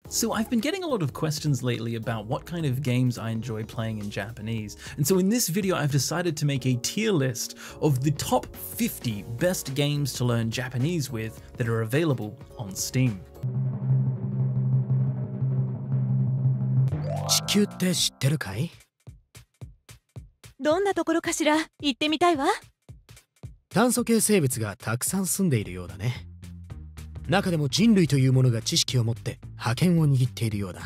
So I've been getting a lot of questions lately about what kind of games I enjoy playing in Japanese, and so in this video I've decided to make a tier list of the top 50 best games to learn Japanese with that are available on Steam. 地球って知ってるかい？どんなところかしら？行ってみたいわ。炭素系生物がたくさん住んでいるようだね。中でも人類というものが知識を持って覇権を握っているようだ。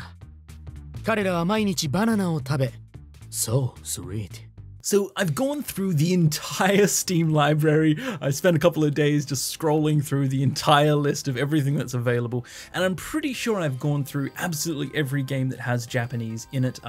彼らは毎日バナナを食べ、So sweet. So I've gone through the entire Steam library. I spent a couple of days just scrolling through the entire list of everything that's available, and I'm pretty sure I've gone through absolutely every game that has Japanese in it.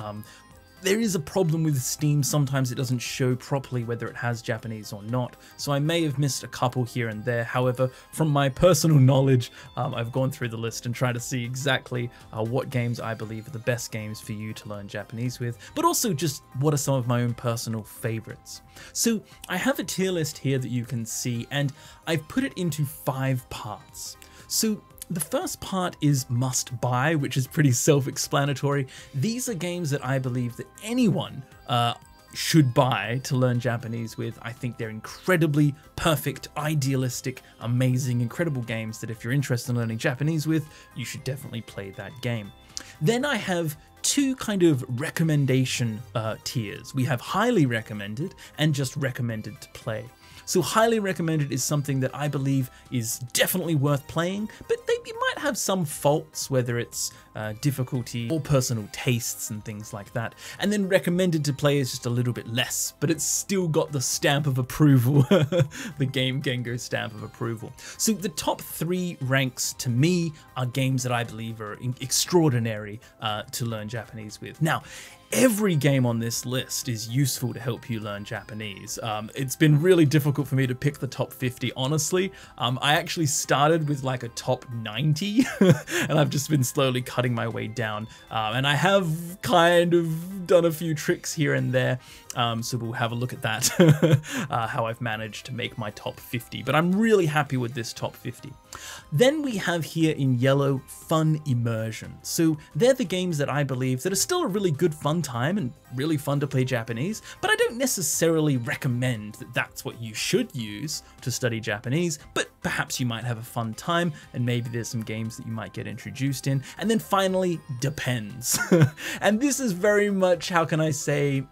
There is a problem with Steam, sometimes it doesn't show properly whether it has Japanese or not, so I may have missed a couple here and there. However, from my personal knowledge, I've gone through the list and tried to see exactly what games I believe are the best games for you to learn Japanese with, but also just what are some of my own personal favorites. So I have a tier list here that you can see, and I've put it into 5 parts. So the first part is must buy, which is pretty self-explanatory. These are games that I believe that anyone should buy to learn Japanese with. I think they're incredibly perfect, idealistic, amazing, incredible games that if you're interested in learning Japanese with, you should definitely play that game. Then I have 2 kind of recommendation tiers. We have highly recommended and just recommended to play. So highly recommended is something that I believe is definitely worth playing, but they might have some faults, whether it's difficulty or personal tastes and things like that. And then recommended to play is just a little bit less, but it's still got the stamp of approval, the Game Gengo stamp of approval. So the top 3 ranks to me are games that I believe are extraordinary to learn Japanese with. Now, every game on this list is useful to help you learn Japanese. It's been really difficult for me to pick the top 50, honestly. I actually started with like a top 90, and I've just been slowly cutting my way down. And I have kind of done a few tricks here and there, so we'll have a look at that, how I've managed to make my top 50. But I'm really happy with this top 50. Then we have here in yellow, fun immersion. So they're the games that I believe that are still a really good fun time and really fun to play Japanese, but I don't necessarily recommend that that's what you should use to study Japanese, but perhaps you might have a fun time and maybe there's some games that you might get introduced in. And then finally, depends. And this is very much, how can I say,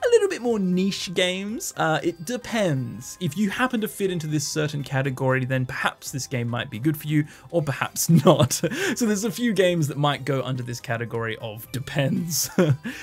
a little bit more niche games. It depends. If you happen to fit into this certain category, then perhaps this game might be good for you, or perhaps not. So there's a few games that might go under this category of depends.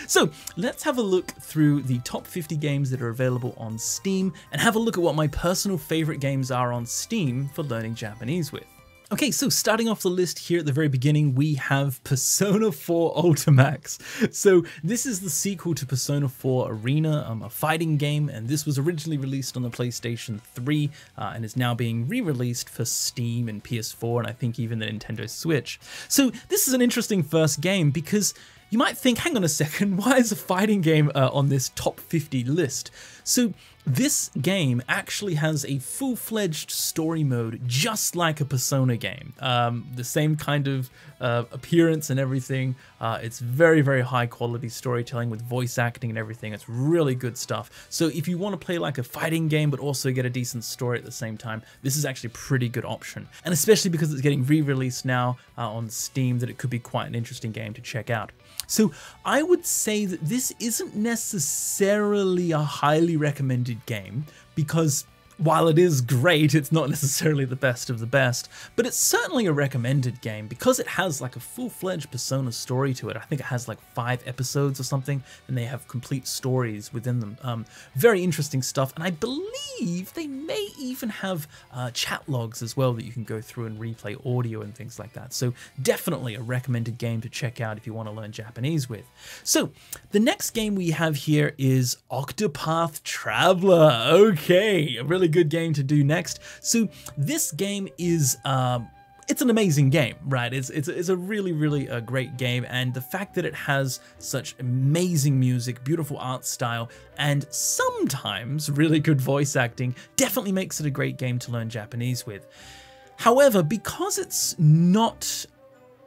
So let's have a look through the top 50 games that are available on Steam and have a look at what my personal favorite games are on Steam for learning Japanese with. Okay, so starting off the list here at the very beginning, we have Persona 4 Ultimax. So this is the sequel to Persona 4 Arena, a fighting game, and this was originally released on the PlayStation 3 and is now being re-released for Steam and PS4 and I think even the Nintendo Switch. So this is an interesting first game because you might think, hang on a second, why is a fighting game on this top 50 list? So this game actually has a full-fledged story mode, just like a Persona game. The same kind of appearance and everything. It's very, very high quality storytelling with voice acting and everything. It's really good stuff. So if you want to play like a fighting game, but also get a decent story at the same time, this is actually a pretty good option. And especially because it's getting re-released now on Steam, that it could be quite an interesting game to check out. So I would say that this isn't necessarily a highly recommended game because while it is great, it's not necessarily the best of the best, but it's certainly a recommended game because it has like a full-fledged Persona story to it. I think it has like 5 episodes or something, and they have complete stories within them. Very interesting stuff, and I believe they may even have chat logs as well that you can go through and replay audio and things like that. So definitely a recommended game to check out if you want to learn Japanese with. So the next game we have here is Octopath Traveler. Okay, a really good game to do next. So this game is it's an amazing game, right? It's a really, really great game, and the fact that it has such amazing music, beautiful art style, and sometimes really good voice acting definitely makes it a great game to learn Japanese with. However, because it's not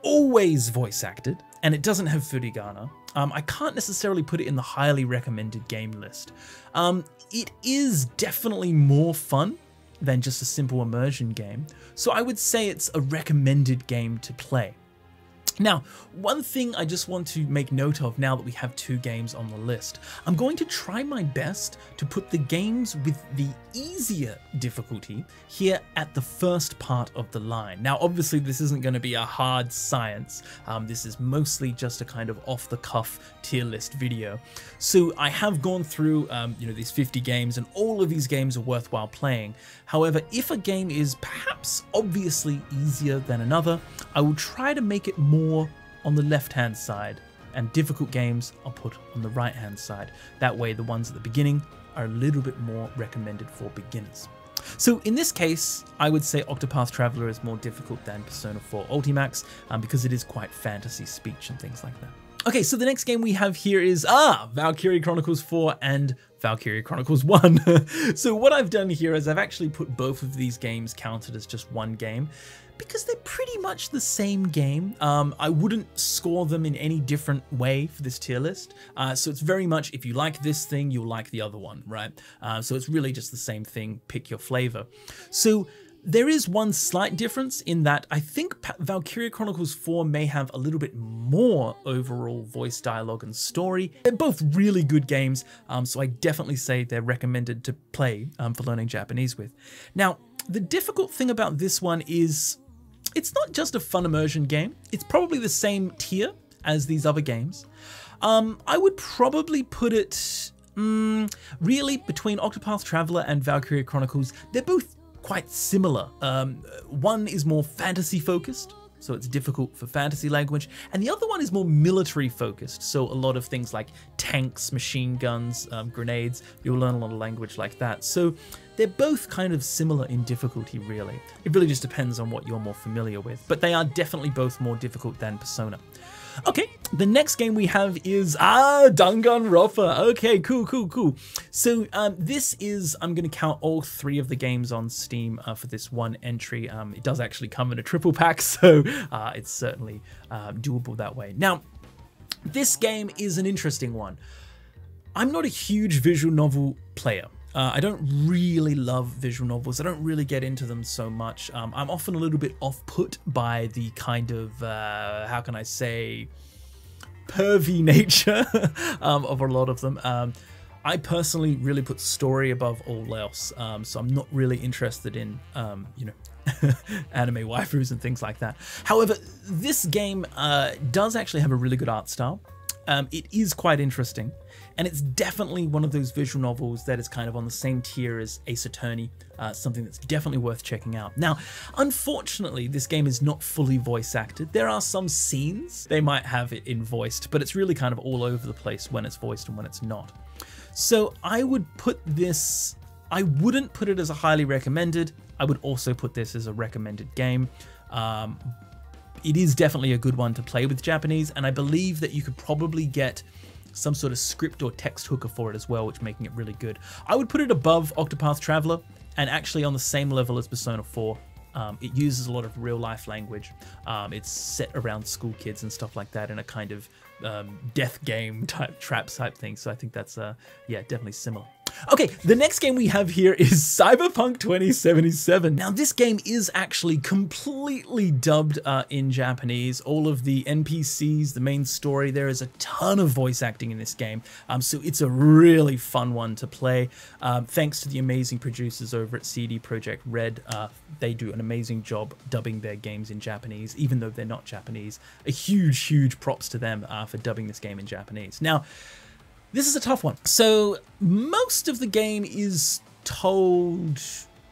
always voice acted, and it doesn't have furigana. I can't necessarily put it in the highly recommended game list. It is definitely more fun than just a simple immersion game, so I would say it's a recommended game to play. Now, one thing I just want to make note of now that we have 2 games on the list, I'm going to try my best to put the games with the easier difficulty here at the first part of the line. Now, obviously this isn't going to be a hard science. This is mostly just a kind of off-the-cuff tier list video. So I have gone through, these 50 games, and all of these games are worthwhile playing. However, if a game is perhaps obviously easier than another, I will try to make it more on the left-hand side, and difficult games I'll put on the right-hand side. That way the ones at the beginning are a little bit more recommended for beginners. So in this case, I would say Octopath Traveler is more difficult than Persona 4 Ultimax, because it is quite fantasy speech and things like that. Okay, so the next game we have here is Valkyria Chronicles 4 and Valkyria Chronicles 1. So what I've done here is I've actually put both of these games counted as just one game, because they're pretty much the same game. I wouldn't score them in any different way for this tier list. So it's very much, if you like this thing, you'll like the other one, right? So it's really just the same thing, pick your flavor. So there is one slight difference in that I think Valkyria Chronicles 4 may have a little bit more overall voice dialogue and story. They're both really good games, so I definitely say they're recommended to play for learning Japanese with. Now, the difficult thing about this one is it's not just a fun immersion game. It's probably the same tier as these other games. I would probably put it really between Octopath Traveler and Valkyria Chronicles. They're both quite similar. One is more fantasy focused, so it's difficult for fantasy language, and the other one is more military focused, so a lot of things like tanks, machine guns, grenades. You'll learn a lot of language like that. So they're both kind of similar in difficulty, really. It really just depends on what you're more familiar with, but they are definitely both more difficult than Persona. Okay, the next game we have is Danganronpa. Okay, cool. So this is, I'm going to count all 3 of the games on Steam for this one entry. It does actually come in a triple pack, so it's certainly doable that way. Now, this game is an interesting one. I'm not a huge visual novel player. I don't really love visual novels. I don't really get into them so much. I'm often a little bit off-put by the kind of, how can I say, pervy nature of a lot of them. I personally really put story above all else, so I'm not really interested in, anime waifus and things like that. However, this game does actually have a really good art style. It is quite interesting, and it's definitely one of those visual novels that is kind of on the same tier as Ace Attorney, something that's definitely worth checking out. Now, unfortunately, this game is not fully voice acted. There are some scenes they might have it in voiced, but it's really kind of all over the place when it's voiced and when it's not. So I would put this, I wouldn't put it as a highly recommended. I would also put this as a recommended game. It is definitely a good one to play with Japanese, and I believe that you could probably get some sort of script or text hooker for it as well, which making it really good. I would put it above Octopath Traveler, and actually on the same level as Persona 4. It uses a lot of real life language. It's set around school kids and stuff like that in a kind of death game type trap type thing. So I think that's yeah, definitely similar. Okay, the next game we have here is Cyberpunk 2077. Now, this game is actually completely dubbed in Japanese. All of the NPCs, the main story, there is a ton of voice acting in this game. So it's a really fun one to play. Thanks to the amazing producers over at CD Projekt Red. They do an amazing job dubbing their games in Japanese, even though they're not Japanese. A huge props to them for dubbing this game in Japanese. Now, this is a tough one. So most of the game is told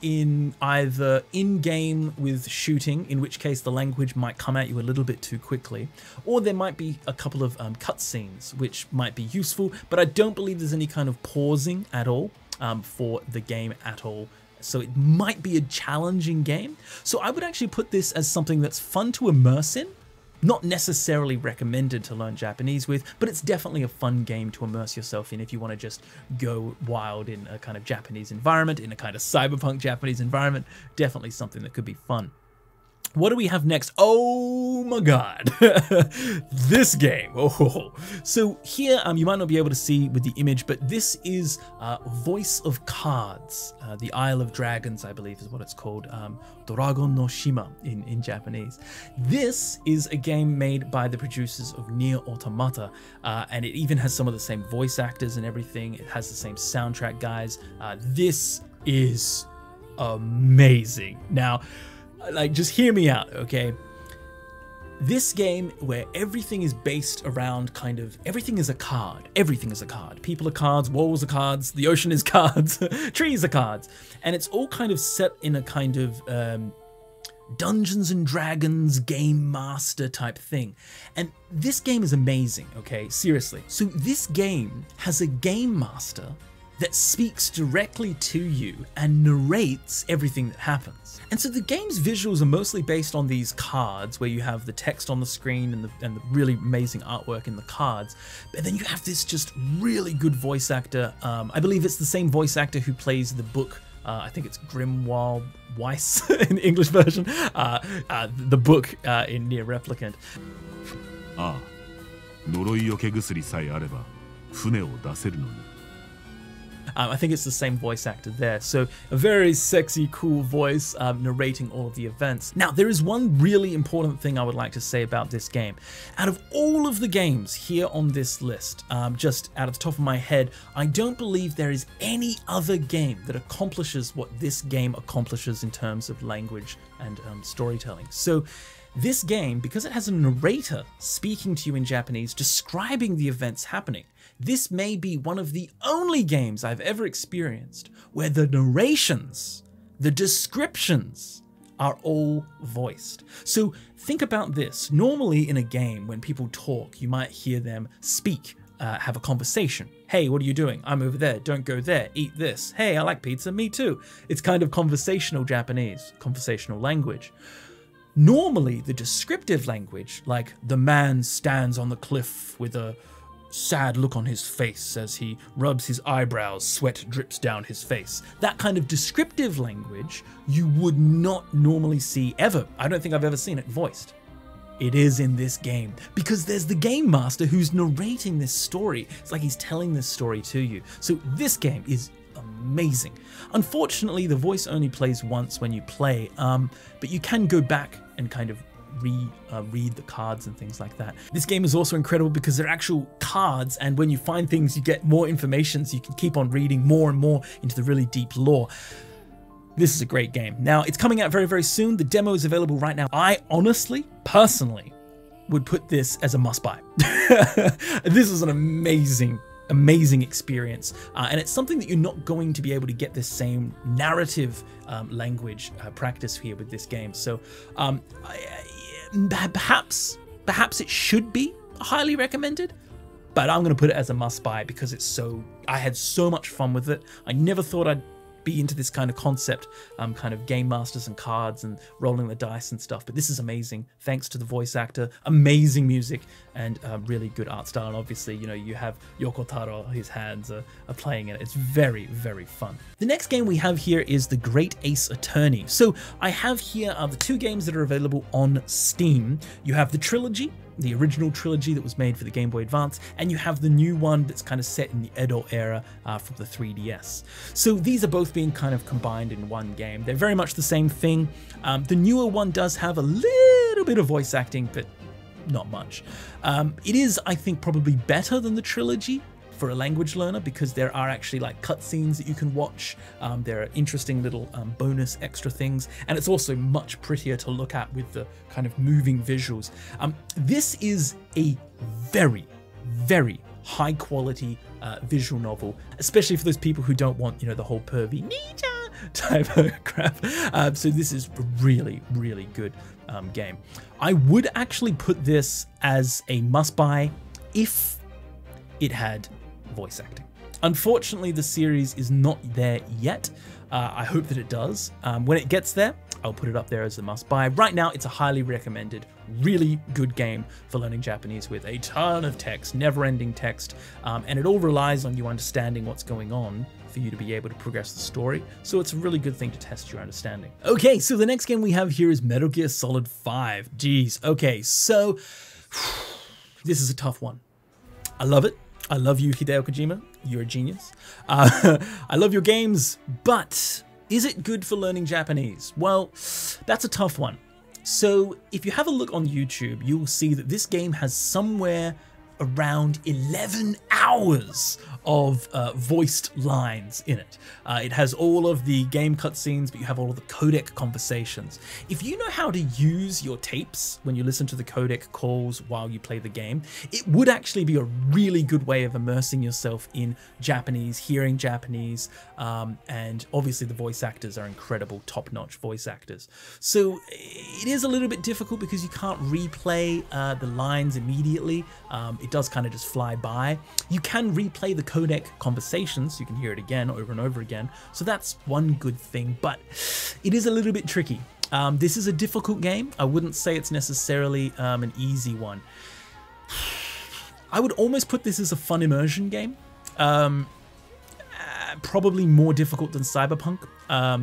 in either in-game with shooting, in which case the language might come at you a little bit too quickly, or there might be a couple of cutscenes, which might be useful, but I don't believe there's any kind of pausing at all for the game at all. So it might be a challenging game. So I would actually put this as something that's fun to immerse in. Not necessarily recommended to learn Japanese with, but it's definitely a fun game to immerse yourself in if you want to just go wild in a kind of Japanese environment, in a kind of cyberpunk Japanese environment. Definitely something that could be fun. What do we have next? Oh my god, this game. Oh, so here you might not be able to see with the image, but this is Voice of Cards, the Isle of Dragons, I believe is what it's called. Doragon no Shima in Japanese. This is a game made by the producers of Nier Automata, and it even has some of the same voice actors and everything. It has the same soundtrack guys. This is amazing. Now, like, just hear me out, okay? This game where everything is based around kind of, everything is a card. Everything is a card. People are cards, walls are cards, the ocean is cards, trees are cards. And it's all kind of set in a kind of Dungeons and Dragons game master type thing. And this game is amazing, okay? Seriously. So this game has a game master that speaks directly to you and narrates everything that happens. And so the game's visuals are mostly based on these cards where you have the text on the screen and the really amazing artwork in the cards. But then you have this just really good voice actor. I believe it's the same voice actor who plays the book. I think it's Grimoire Weiss in the English version. The book in Nier Replicant. 呪いよけ薬さえあれば船を出せるのに I think it's the same voice actor there. So a very sexy, cool voice narrating all of the events. Now, there is one really important thing I would like to say about this game. Out of all of the games here on this list, just out of the top of my head, I don't believe there is any other game that accomplishes what this game accomplishes in terms of language and storytelling. So this game, because it has a narrator speaking to you in Japanese, describing the events happening, this may be one of the only games I've ever experienced where the narrations, the descriptions, are all voiced. So think about this. Normally in a game, when people talk, you might hear them speak, have a conversation. Hey, what are you doing? I'm over there. Don't go there. Eat this. Hey, I like pizza. Me too. It's kind of conversational Japanese, conversational language. Normally, the descriptive language, like the man stands on the cliff with a sad look on his face as he rubs his eyebrows, sweat drips down his face. That kind of descriptive language you would not normally see ever. I don't think I've ever seen it voiced. It is in this game because there's the game master who's narrating this story. It's like he's telling this story to you. So this game is amazing. Unfortunately, the voice only plays once when you play, but you can go back and kind of read the cards and things like that. This game is also incredible because they're actual cards, and when you find things you get more information, so you can keep on reading more and more into the really deep lore. This is a great game. Now, it's coming out very, very soon. The demo is available right now. I honestly, personally, would put this as a must-buy. This is an amazing experience, and it's something that you're not going to be able to get this same narrative language practice here with this game. So perhaps it should be highly recommended, but I'm going to put it as a must-buy because I had so much fun with it. I never thought I'd be into this kind of concept, kind of game masters and cards and rolling the dice and stuff, but this is amazing thanks to the voice actor, amazing music, and really good art style. And obviously, you know, you have Yoko Taro, his hands are playing in it. It's very, very fun. The next game we have here is The Great Ace Attorney. So I have here the two games that are available on Steam. You have the trilogy, the original trilogy that was made for the Game Boy Advance, and you have the new one that's kind of set in the Edo era from the 3DS. So these are both being kind of combined in one game. They're very much the same thing. The newer one does have a little bit of voice acting, but not much. It is, I think, probably better than the trilogy for a language learner because there are actually like cutscenes that you can watch. There are interesting little bonus extra things, and it's also much prettier to look at with the kind of moving visuals. This is a very, very high quality visual novel, especially for those people who don't want, you know, the whole pervy ninja type of crap. So this is a really, really good game. I would actually put this as a must buy if it had voice acting. Unfortunately, the series is not there yet. I hope that it does. When it gets there, I'll put it up there as a must buy. Right now, it's a highly recommended, really good game for learning Japanese with a ton of text, never-ending text, and it all relies on you understanding what's going on for you to be able to progress the story. So it's a really good thing to test your understanding. Okay, so the next game we have here is Metal Gear Solid 5. Jeez, okay, so this is a tough one. I love it. I love you, Hideo Kojima. You're a genius. I love your games, but is it good for learning Japanese? Well, that's a tough one. So if you have a look on YouTube, you'll see that this game has somewhere around 11 hours of voiced lines in it. It has all of the game cutscenes, but you have all of the codec conversations. If you know how to use your tapes when you listen to the codec calls while you play the game, it would actually be a really good way of immersing yourself in Japanese, hearing Japanese, and obviously the voice actors are incredible, top-notch voice actors. So it is a little bit difficult because you can't replay the lines immediately. It does kind of just fly by. You can replay the codec conversations, so you can hear it again over and over again. So that's one good thing, but it is a little bit tricky. This is a difficult game. I wouldn't say it's necessarily an easy one. I would almost put this as a fun immersion game. Probably more difficult than Cyberpunk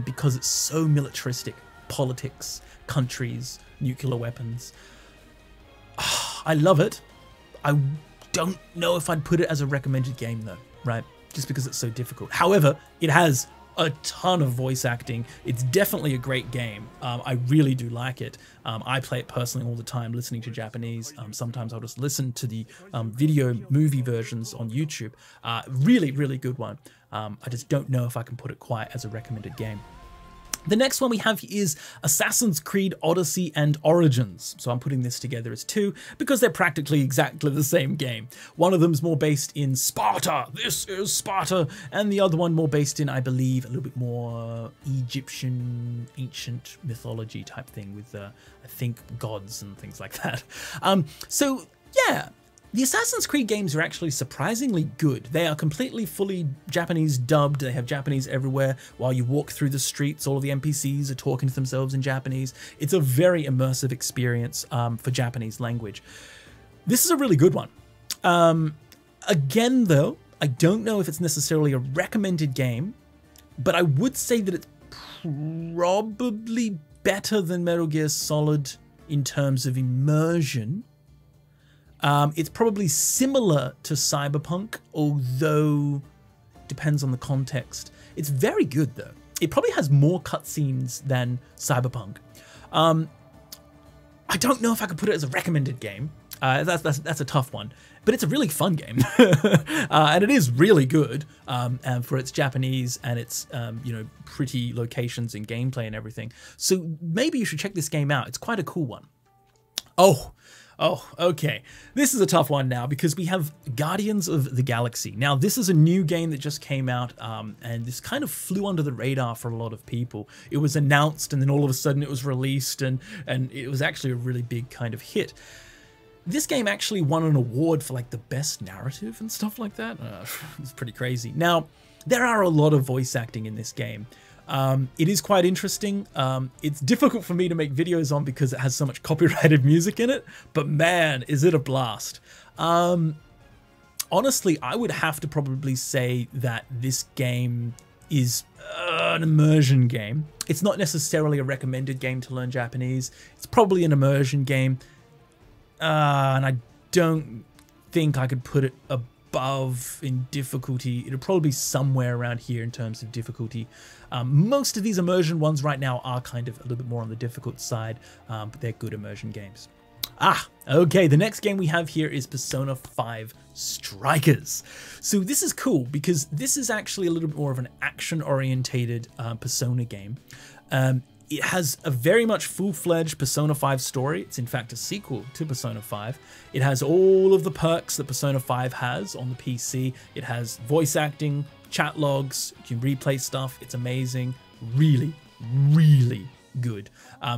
because it's so militaristic. Politics, countries, nuclear weapons. I love it. I don't know if I'd put it as a recommended game though, right? Just because it's so difficult. However, it has a ton of voice acting. It's definitely a great game. I really do like it. I play it personally all the time, listening to Japanese. Sometimes I'll just listen to the video movie versions on YouTube. Really, really good one. I just don't know if I can put it quite as a recommended game. The next one we have is Assassin's Creed Odyssey and Origins. So I'm putting this together as two because they're practically exactly the same game. One of them's more based in Sparta, this is Sparta, and the other one more based in, I believe, a little bit more Egyptian, ancient mythology type thing with, I think, gods and things like that. So yeah. The Assassin's Creed games are actually surprisingly good. They are completely fully Japanese dubbed. They have Japanese everywhere. While you walk through the streets, all of the NPCs are talking to themselves in Japanese. It's a very immersive experience for Japanese language. This is a really good one. Again, though, I don't know if it's necessarily a recommended game, but I would say that it's probably better than Metal Gear Solid in terms of immersion. It's probably similar to Cyberpunk, although depends on the context. It's very good though. It probably has more cutscenes than Cyberpunk. I don't know if I could put it as a recommended game. That's a tough one, but it's a really fun game, and it is really good for its Japanese and its pretty locations and gameplay and everything. So maybe you should check this game out. It's quite a cool one. Oh, okay. This is a tough one now because we have Guardians of the Galaxy. Now, this is a new game that just came out, and this kind of flew under the radar for a lot of people. It was announced, and then all of a sudden it was released, and it was actually a really big kind of hit. This game actually won an award for like the best narrative and stuff like that. It's pretty crazy. Now, there are a lot of voice acting in this game. It is quite interesting. It's difficult for me to make videos on because it has so much copyrighted music in it, but man, is it a blast. Honestly, I would have to probably say that this game is an immersion game. It's not necessarily a recommended game to learn Japanese. It's probably an immersion game, and I don't think I could put it above in difficulty. It'll probably be somewhere around here in terms of difficulty. Most of these immersion ones right now are kind of a little bit more on the difficult side, but they're good immersion games. Okay, the next game we have here is Persona 5 Strikers. So this is cool because this is actually a little bit more of an action-orientated Persona game. It has a very much full-fledged Persona 5 story. It's in fact a sequel to Persona 5. It has all of the perks that Persona 5 has on the PC. It has voice acting, chat logs, you can replay stuff. It's amazing. Really, really good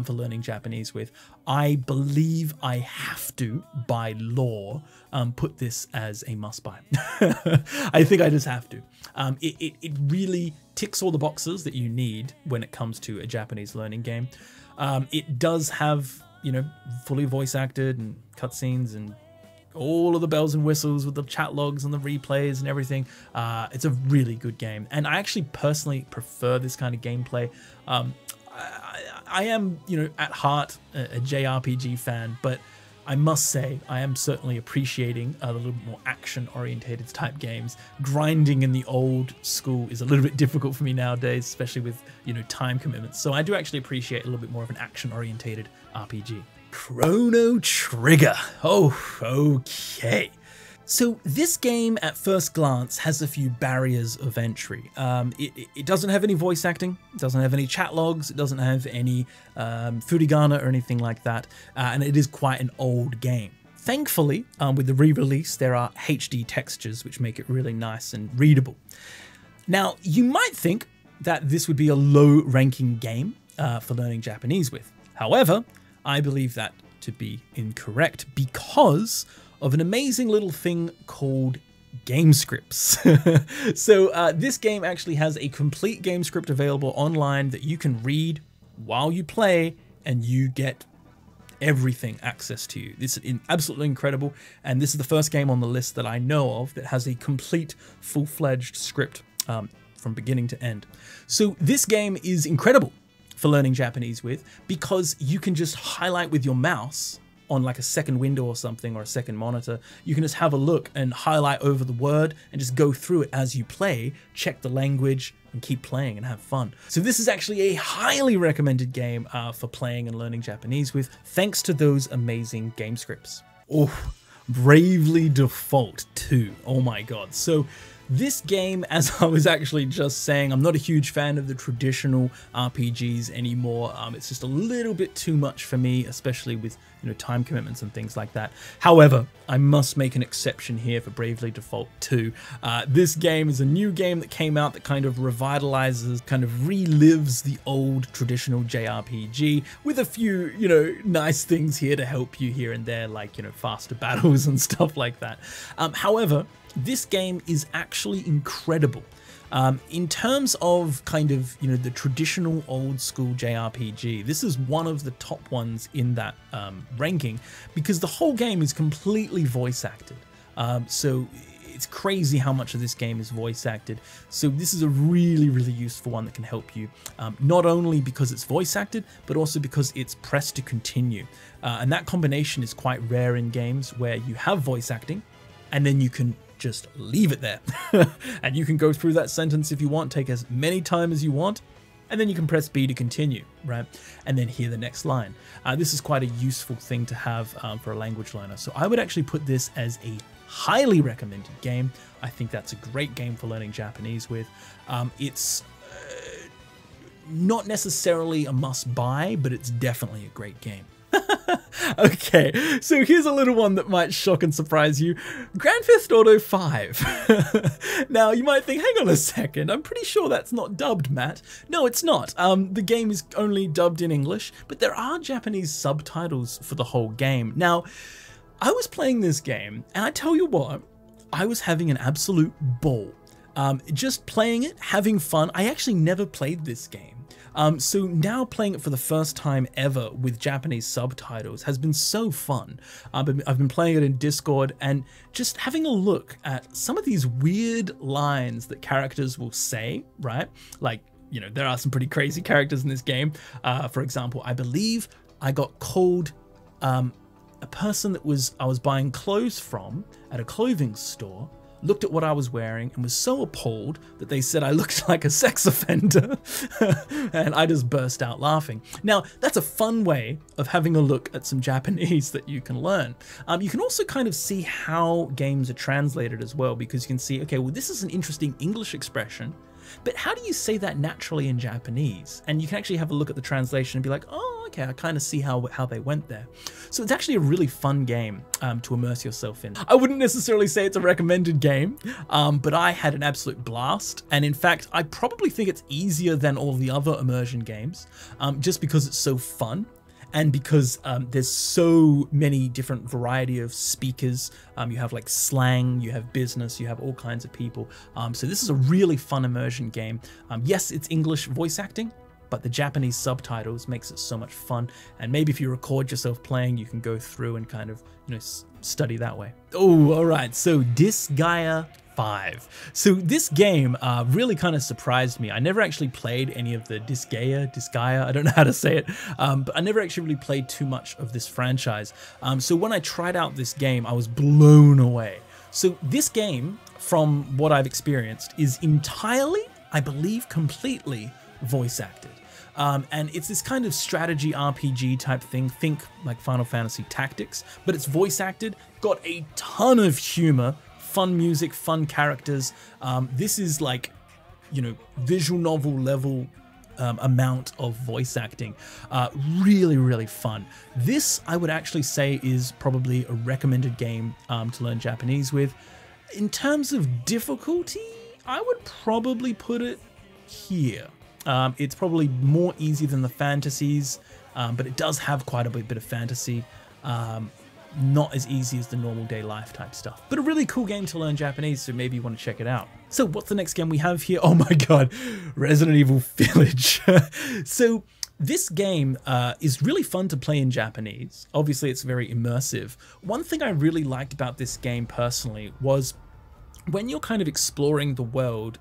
for learning Japanese with. I believe I have to, by law, put this as a must-buy. I think I just have to. It really ticks all the boxes that you need when it comes to a Japanese learning game. It does have, you know, fully voice acted and cutscenes and all of the bells and whistles with the chat logs and the replays and everything. It's a really good game, and I actually personally prefer this kind of gameplay. I am, you know, at heart a JRPG fan, but I must say I am certainly appreciating a little bit more action-orientated type games. Grinding in the old school is a little bit difficult for me nowadays, especially with, you know, time commitments. So I do actually appreciate a little bit more of an action-orientated RPG. Chrono Trigger. Oh, okay. So this game at first glance has a few barriers of entry. It doesn't have any voice acting, it doesn't have any chat logs, it doesn't have any furigana or anything like that, and it is quite an old game. Thankfully, with the re-release, there are HD textures which make it really nice and readable. Now, you might think that this would be a low-ranking game for learning Japanese with. However, I believe that to be incorrect because of an amazing little thing called game scripts. So this game actually has a complete game script available online that you can read while you play, and you get everything access to you. This is absolutely incredible, and this is the first game on the list that I know of that has a complete full-fledged script from beginning to end. So this game is incredible for learning Japanese with, because you can just highlight with your mouse on like a second window or something, or a second monitor. You can just have a look and highlight over the word and just go through it as you play, check the language, and keep playing and have fun. So this is actually a highly recommended game for playing and learning Japanese with, thanks to those amazing game scripts. Oh, Bravely Default 2. Oh my god. So this game, as I was actually just saying, I'm not a huge fan of the traditional RPGs anymore. It's just a little bit too much for me, especially with, you know, time commitments and things like that. However, I must make an exception here for Bravely Default 2. This game is a new game that came out that kind of revitalizes, kind of relives the old traditional JRPG with a few, you know, nice things here to help you here and there, like, you know, faster battles and stuff like that. However, this game is actually incredible. In terms of kind of, you know, the traditional old school JRPG, this is one of the top ones in that ranking, because the whole game is completely voice acted. So it's crazy how much of this game is voice acted. So this is a really, really useful one that can help you, not only because it's voice acted, but also because it's press to continue. And that combination is quite rare in games where you have voice acting and then you can just leave it there. And you can go through that sentence if you want, take as many time as you want, and then you can press B to continue, right? And then hear the next line. This is quite a useful thing to have for a language learner. So I would actually put this as a highly recommended game. I think that's a great game for learning Japanese with. It's not necessarily a must-buy, but it's definitely a great game. Okay, so here's a little one that might shock and surprise you. Grand Theft Auto 5. Now, you might think, hang on a second, I'm pretty sure that's not dubbed, Matt. No, it's not. The game is only dubbed in English, but there are Japanese subtitles for the whole game. Now, I was playing this game, and I tell you what, I was having an absolute ball. Just playing it, having fun. I actually never played this game. So now playing it for the first time ever with Japanese subtitles has been so fun. I've been playing it in Discord and just having a look at some of these weird lines that characters will say, right? Like, you know, there are some pretty crazy characters in this game. For example, I believe I got called a person that I was buying clothes from at a clothing store, looked at what I was wearing and was so appalled that they said I looked like a sex offender. And I just burst out laughing. Now, that's a fun way of having a look at some Japanese that you can learn. You can also kind of see how games are translated as well, because you can see, okay, well, this is an interesting English expression, but how do you say that naturally in Japanese? And you can actually have a look at the translation and be like, oh, okay, I kind of see how they went there. So it's actually a really fun game to immerse yourself in. I wouldn't necessarily say it's a recommended game, but I had an absolute blast. And in fact, I probably think it's easier than all the other immersion games, just because it's so fun. And because there's so many different variety of speakers, you have like slang, you have business, you have all kinds of people. So this is a really fun immersion game. Yes, it's English voice acting, but the Japanese subtitles makes it so much fun. And maybe if you record yourself playing, you can go through and kind of, you know, study that way. Oh, all right. So Disgaea 5. So this game really kind of surprised me. I never actually played any of the Disgaea, I don't know how to say it, but I never actually really played too much of this franchise. So when I tried out this game, I was blown away. So this game, from what I've experienced, is entirely, I believe, completely voice acted. And it's this kind of strategy RPG type thing, think like Final Fantasy Tactics, but it's voice acted, got a ton of humor, fun music, fun characters. This is like, you know, visual novel level amount of voice acting. Really, really fun. This, I would actually say, is probably a recommended game to learn Japanese with. In terms of difficulty, I would probably put it here. It's probably more easy than the fantasies, but it does have quite a bit of fantasy. Not as easy as the normal day life type stuff, but a really cool game to learn Japanese, so maybe you want to check it out. So what's the next game we have here? Oh my god, Resident Evil Village. So this game is really fun to play in Japanese. Obviously, it's very immersive. One thing I really liked about this game personally was when you're kind of exploring the world,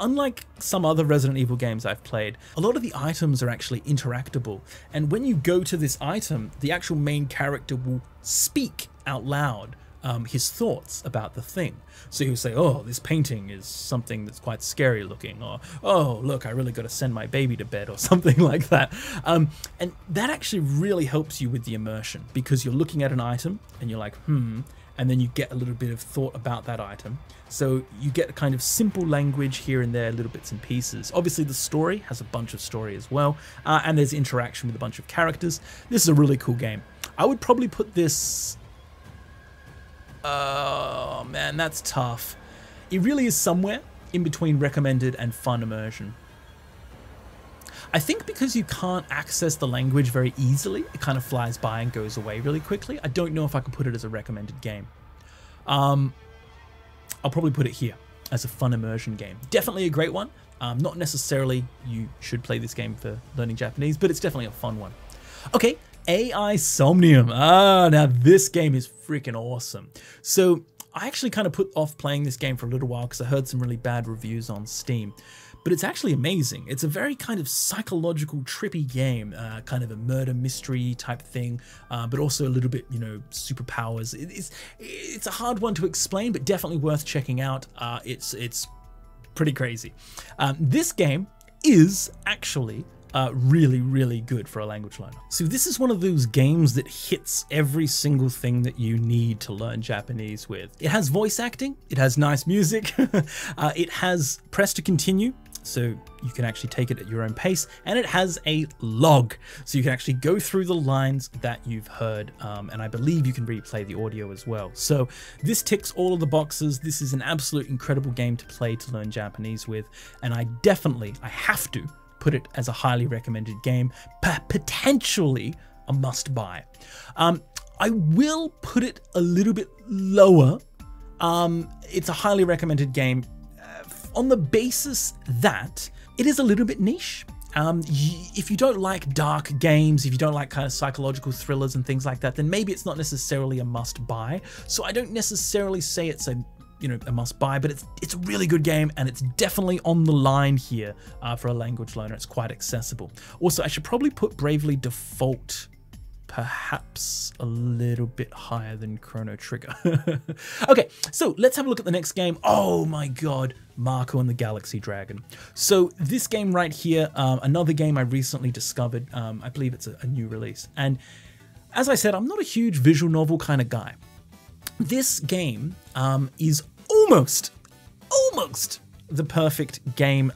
unlike some other Resident Evil games I've played, a lot of the items are actually interactable. And when you go to this item, the actual main character will speak out loud his thoughts about the thing. So he'll say, oh, this painting is something that's quite scary looking, or, oh, look, I really got to send my baby to bed, or something like that. And that actually really helps you with the immersion, because you're looking at an item and you're like, and then you get a little bit of thought about that item. So you get a kind of simple language here and there, little bits and pieces. Obviously the story has a bunch of story as well, and there's interaction with a bunch of characters. This is a really cool game. I would probably put this... Oh man, that's tough. It really is somewhere in between recommended and fun immersion. I think because you can't access the language very easily, it kind of flies by and goes away really quickly. I don't know if I can put it as a recommended game. I'll probably put it here as a fun immersion game. Definitely a great one. Not necessarily you should play this game for learning Japanese, but it's definitely a fun one. Okay, AI Somnium. Now this game is freaking awesome. So I actually kind of put off playing this game for a little while because I heard some really bad reviews on Steam. But it's actually amazing. It's a very kind of psychological, trippy game, kind of a murder mystery type thing, but also a little bit, you know, superpowers. It's a hard one to explain, but definitely worth checking out. It's pretty crazy. This game is actually really, really good for a language learner. So this is one of those games that hits every single thing that you need to learn Japanese with. It has voice acting, it has nice music, it has press to continue, so you can actually take it at your own pace, and it has a log, so you can actually go through the lines that you've heard, and I believe you can replay the audio as well. So this ticks all of the boxes. This is an absolute incredible game to play to learn Japanese with, and I have to put it as a highly recommended game, potentially a must buy. I will put it a little bit lower. It's a highly recommended game on the basis that it is a little bit niche. If you don't like dark games, if you don't like kind of psychological thrillers and things like that, then maybe it's not necessarily a must buy. So I don't necessarily say it's a must buy, but it's a really good game, and it's definitely on the line here for a language learner. It's quite accessible. Also, I should probably put Bravely Default perhaps a little bit higher than Chrono Trigger. Okay, so let's have a look at the next game. Oh my god, Marco and the Galaxy Dragon. So this game right here, another game I recently discovered. I believe it's a new release. And as I said, I'm not a huge visual novel kind of guy. This game is almost the perfect game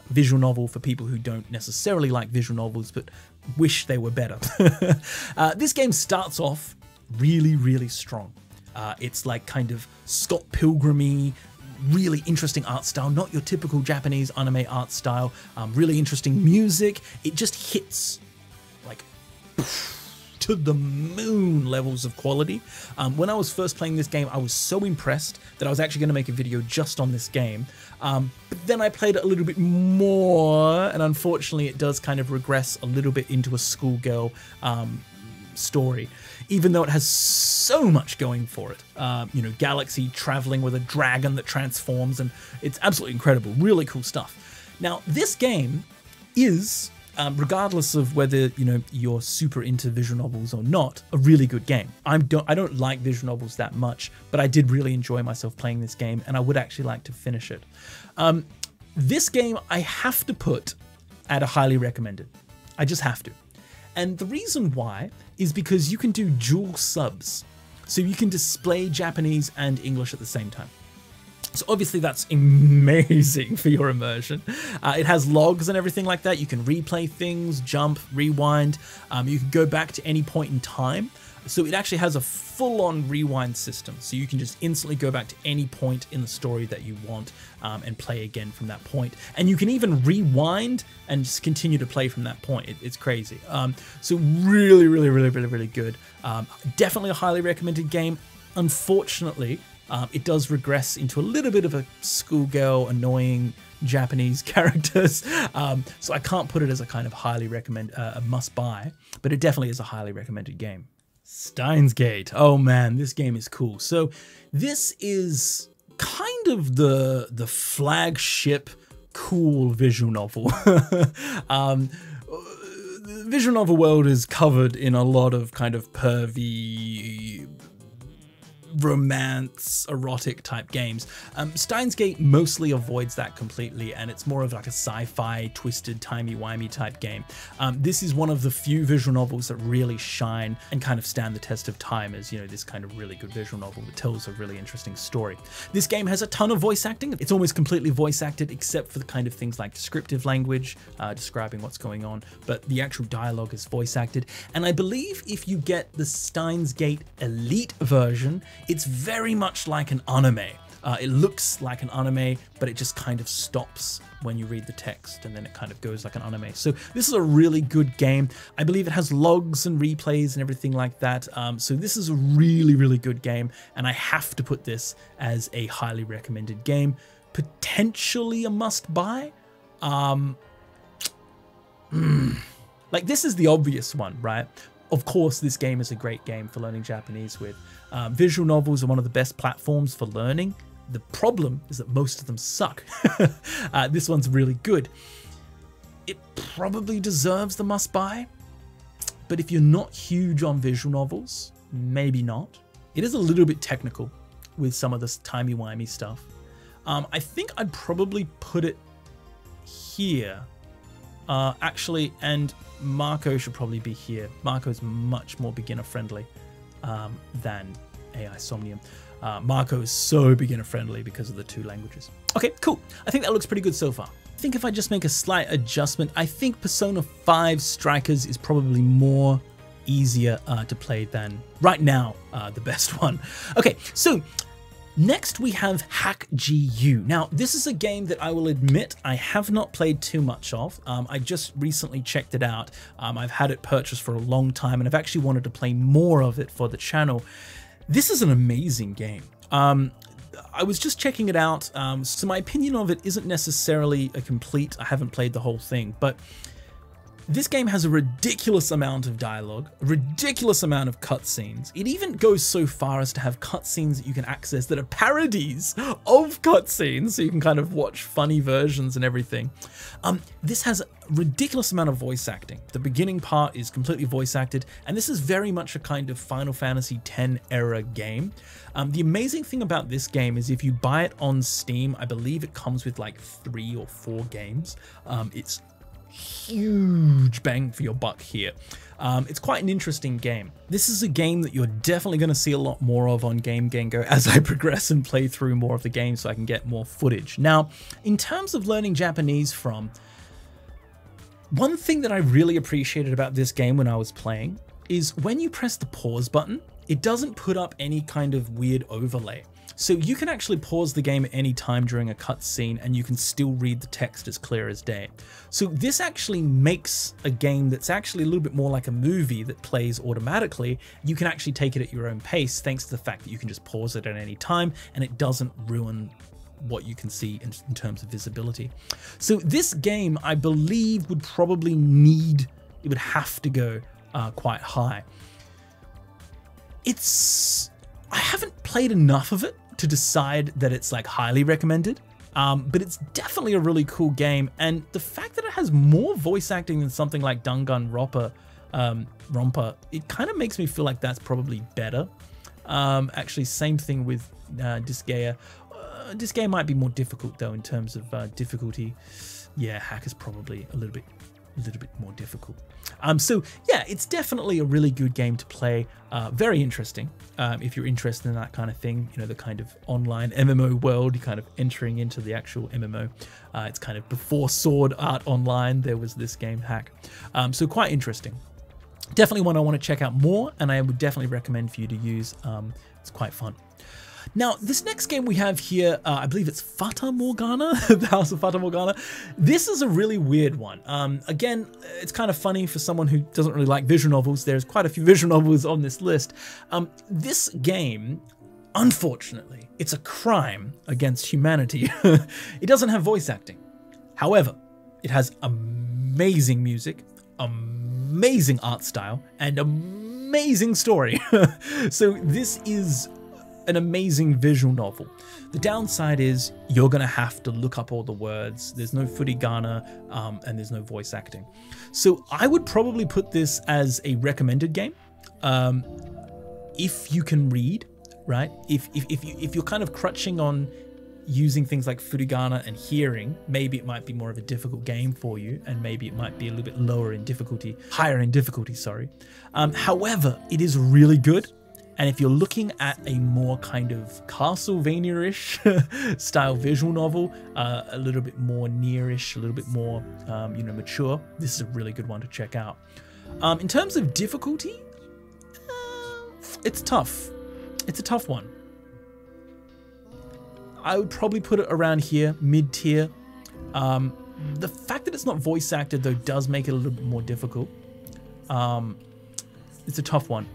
visual novel for people who don't necessarily like visual novels but wish they were better. This game starts off really, really strong. It's like kind of Scott Pilgrim-y, really interesting art style, not your typical Japanese anime art style, really interesting music. It just hits like to the moon levels of quality. When I was first playing this game, I was so impressed that I was actually going to make a video just on this game. But then I played it a little bit more, and unfortunately it does kind of regress a little bit into a schoolgirl story, even though it has so much going for it. You know, galaxy traveling with a dragon that transforms, and it's absolutely incredible. Really cool stuff. Now, this game is, regardless of whether, you know, you're super into visual novels or not, a really good game. I don't like visual novels that much, but I did really enjoy myself playing this game, and I would actually like to finish it. This game I have to put at a highly recommended. I just have to. And the reason why is because you can do dual subs. So you can display Japanese and English at the same time. So obviously that's amazing for your immersion. It has logs and everything like that. You can replay things, jump, rewind. You can go back to any point in time. So it actually has a full-on rewind system. So you can just instantly go back to any point in the story that you want and play again from that point. And you can even rewind and just continue to play from that point. It's crazy. So really, really, really, really, really good. Definitely a highly recommended game. Unfortunately, it does regress into a little bit of a schoolgirl, annoying Japanese characters. So I can't put it as a kind of highly recommend, a must-buy, but it definitely is a highly recommended game. Steins Gate. Oh man, this game is cool. So this is kind of the flagship cool visual novel. The visual novel world is covered in a lot of kind of pervy, romance, erotic type games. Steins Gate mostly avoids that completely, and it's more of like a sci-fi, twisted, timey-wimey type game. This is one of the few visual novels that really shine and kind of stand the test of time as, you know, this kind of really good visual novel that tells a really interesting story. This game has a ton of voice acting. It's almost completely voice acted, except for the kind of things like descriptive language, describing what's going on, but the actual dialogue is voice acted. And I believe if you get the Steins Gate Elite version, it's very much like an anime. It looks like an anime, but it just kind of stops when you read the text, and then it kind of goes like an anime. So this is a really good game. I believe it has logs and replays and everything like that. So this is a really, really good game, and I have to put this as a highly recommended game. Potentially a must-buy. Like, this is the obvious one, right? Of course, this game is a great game for learning Japanese with. Visual novels are one of the best platforms for learning. The problem is that most of them suck. This one's really good. It probably deserves the must-buy, but if you're not huge on visual novels, maybe not. It is a little bit technical with some of this timey-wimey stuff. I think I'd probably put it here. Actually, and Marco should probably be here. Marco's much more beginner-friendly than AI Somnium. Marco is so beginner-friendly because of the two languages. Okay, cool. I think that looks pretty good so far. I think if I just make a slight adjustment, I think Persona 5 Strikers is probably more easier to play than, right now, the best one. Okay, so next we have Hack GU. Now, this is a game that I will admit I have not played too much of. I just recently checked it out. I've had it purchased for a long time, and I've actually wanted to play more of it for the channel. This is an amazing game. I was just checking it out, so my opinion of it isn't necessarily a complete, I haven't played the whole thing, but this game has a ridiculous amount of dialogue, a ridiculous amount of cutscenes. It even goes so far as to have cutscenes that you can access that are parodies of cutscenes, so you can kind of watch funny versions and everything. This has a ridiculous amount of voice acting. The beginning part is completely voice acted, and this is very much a kind of Final Fantasy X era game. The amazing thing about this game is if you buy it on Steam, I believe it comes with like 3 or 4 games. It's huge bang for your buck here. It's quite an interesting game. This is a game that you're definitely going to see a lot more of on Game Gengo as I progress and play through more of the game so I can get more footage. Now, in terms of learning Japanese from, One thing that I really appreciated about this game when I was playing is when you press the pause button, it doesn't put up any kind of weird overlay. So you can actually pause the game at any time during a cutscene and you can still read the text as clear as day. So this actually makes a game that's actually a little bit more like a movie that plays automatically. You can actually take it at your own pace thanks to the fact that you can just pause it at any time and it doesn't ruin what you can see in terms of visibility. So this game, I believe, would probably it would have to go quite high. I haven't played enough of it to decide that it's like highly recommended, but it's definitely a really cool game. And the fact that it has more voice acting than something like Danganronpa, it kind of makes me feel like that's probably better. Actually, same thing with Disgaea. Disgaea might be more difficult though in terms of difficulty. Yeah, Hack is probably a little bit more difficult. So yeah, it's definitely a really good game to play. Very interesting if you're interested in that kind of thing, you know, the kind of online MMO world, you're kind of entering into the actual MMO. It's kind of before Sword Art Online, there was this game, Hack. So quite interesting. Definitely one I want to check out more, and I would definitely recommend for you to use. It's quite fun. Now, this next game we have here, I believe it's Fata Morgana, the House of Fata Morgana. This is a really weird one. Again, it's kind of funny for someone who doesn't really like visual novels. There's quite a few visual novels on this list. This game, unfortunately, it's a crime against humanity. It doesn't have voice acting. However, it has amazing music, amazing art style, and amazing story. So this is an amazing visual novel. The downside is you're gonna have to look up all the words. There's no furigana and there's no voice acting. So I would probably put this as a recommended game. If you can read, right? If you're kind of crutching on using things like furigana and hearing, maybe it might be more of a difficult game for you, and maybe it might be a little bit higher in difficulty, sorry. However, it is really good. And if you're looking at a more kind of Castlevania-ish style visual novel, a little bit more Nier-ish, a little bit more, mature, this is a really good one to check out. In terms of difficulty, it's tough. It's a tough one. I would probably put it around here, mid-tier. The fact that it's not voice acted, though, does make it a little bit more difficult. It's a tough one.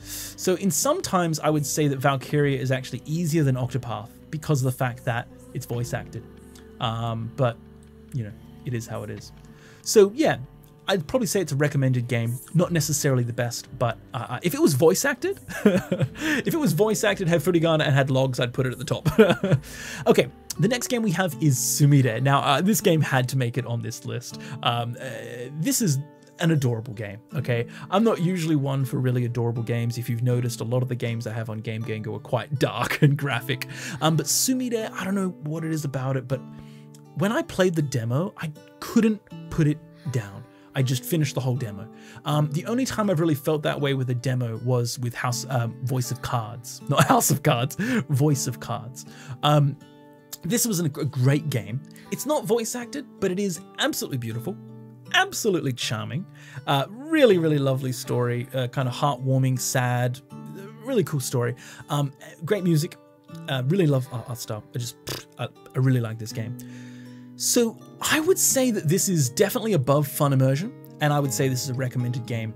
So in sometimes I would say that Valkyria is actually easier than Octopath because of the fact that it's voice acted. But, you know, it is how it is. So yeah, I'd probably say it's a recommended game. Not necessarily the best, but if it was voice acted, had furigana and had logs, I'd put it at the top. Okay, the next game we have is Sumire. Now, this game had to make it on this list. This is an adorable game, okay? I'm not usually one for really adorable games. If you've noticed, a lot of the games I have on Game Gengo are quite dark and graphic. But Sumire, I don't know what it is about it, but when I played the demo, I couldn't put it down. I just finished the whole demo. The only time I've really felt that way with a demo was with Voice of Cards. Not House of Cards, Voice of Cards. This was a great game. It's not voice acted, but it is absolutely beautiful. Absolutely charming, really, really lovely story, kind of heartwarming, sad, really cool story. Great music, really love art style. I really like this game. So I would say that this is definitely above Fun Immersion, and I would say this is a recommended game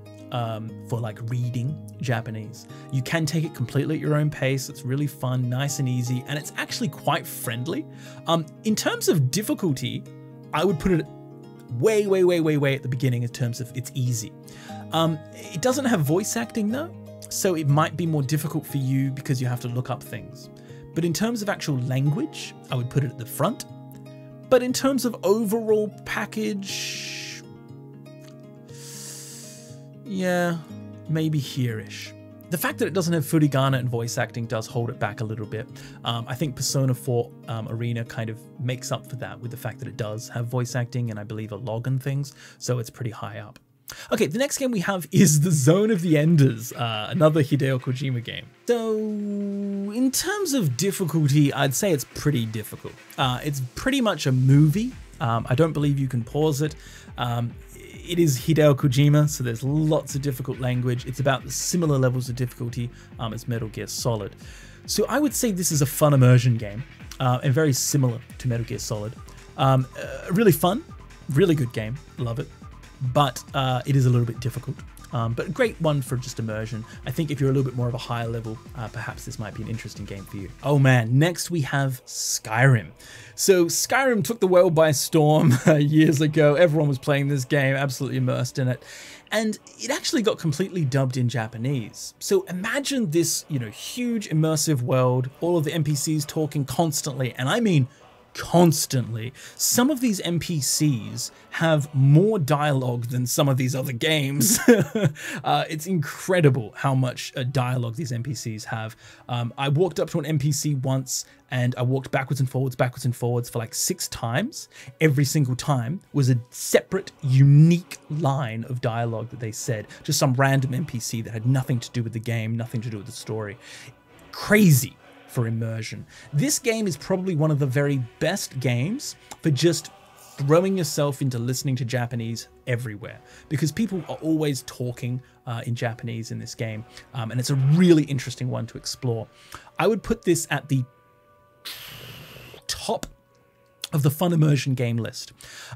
for like reading Japanese. You can take it completely at your own pace. It's really fun, nice and easy, and it's actually quite friendly. In terms of difficulty, I would put it way at the beginning in terms of it's easy. It doesn't have voice acting though, so it might be more difficult for you because you have to look up things. But in terms of actual language, I would put it at the front. But in terms of overall package, yeah, maybe here-ish. The fact that it doesn't have furigana and voice acting does hold it back a little bit. I think Persona 4 Arena kind of makes up for that with the fact that it does have voice acting and I believe a log and things, so it's pretty high up. Okay, the next game we have is The Zone of the Enders, another Hideo Kojima game. So, in terms of difficulty, I'd say it's pretty difficult. It's pretty much a movie I don't believe you can pause it. It is Hideo Kojima, so there's lots of difficult language. It's about the similar levels of difficulty as Metal Gear Solid. So I would say this is a fun immersion game, and very similar to Metal Gear Solid. Really fun, really good game, love it, but it is a little bit difficult. But a great one for just immersion. I think if you're a little bit more of a higher level, perhaps this might be an interesting game for you. Oh man, next we have Skyrim. So Skyrim took the world by storm years ago. Everyone was playing this game, absolutely immersed in it. And it actually got completely dubbed in Japanese. So imagine this, huge immersive world, all of the NPCs talking constantly, and I mean constantly. Some of these NPCs have more dialogue than some of these other games. It's incredible how much dialogue these NPCs have. I walked up to an NPC once and I walked backwards and forwards for like 6 times. Every single time was a separate, unique line of dialogue that they said. Just some random NPC that had nothing to do with the game, nothing to do with the story. Crazy for immersion. This game is probably one of the very best games for just throwing yourself into listening to Japanese everywhere, because people are always talking in Japanese in this game, and it's a really interesting one to explore. I would put this at the top of the fun immersion game list.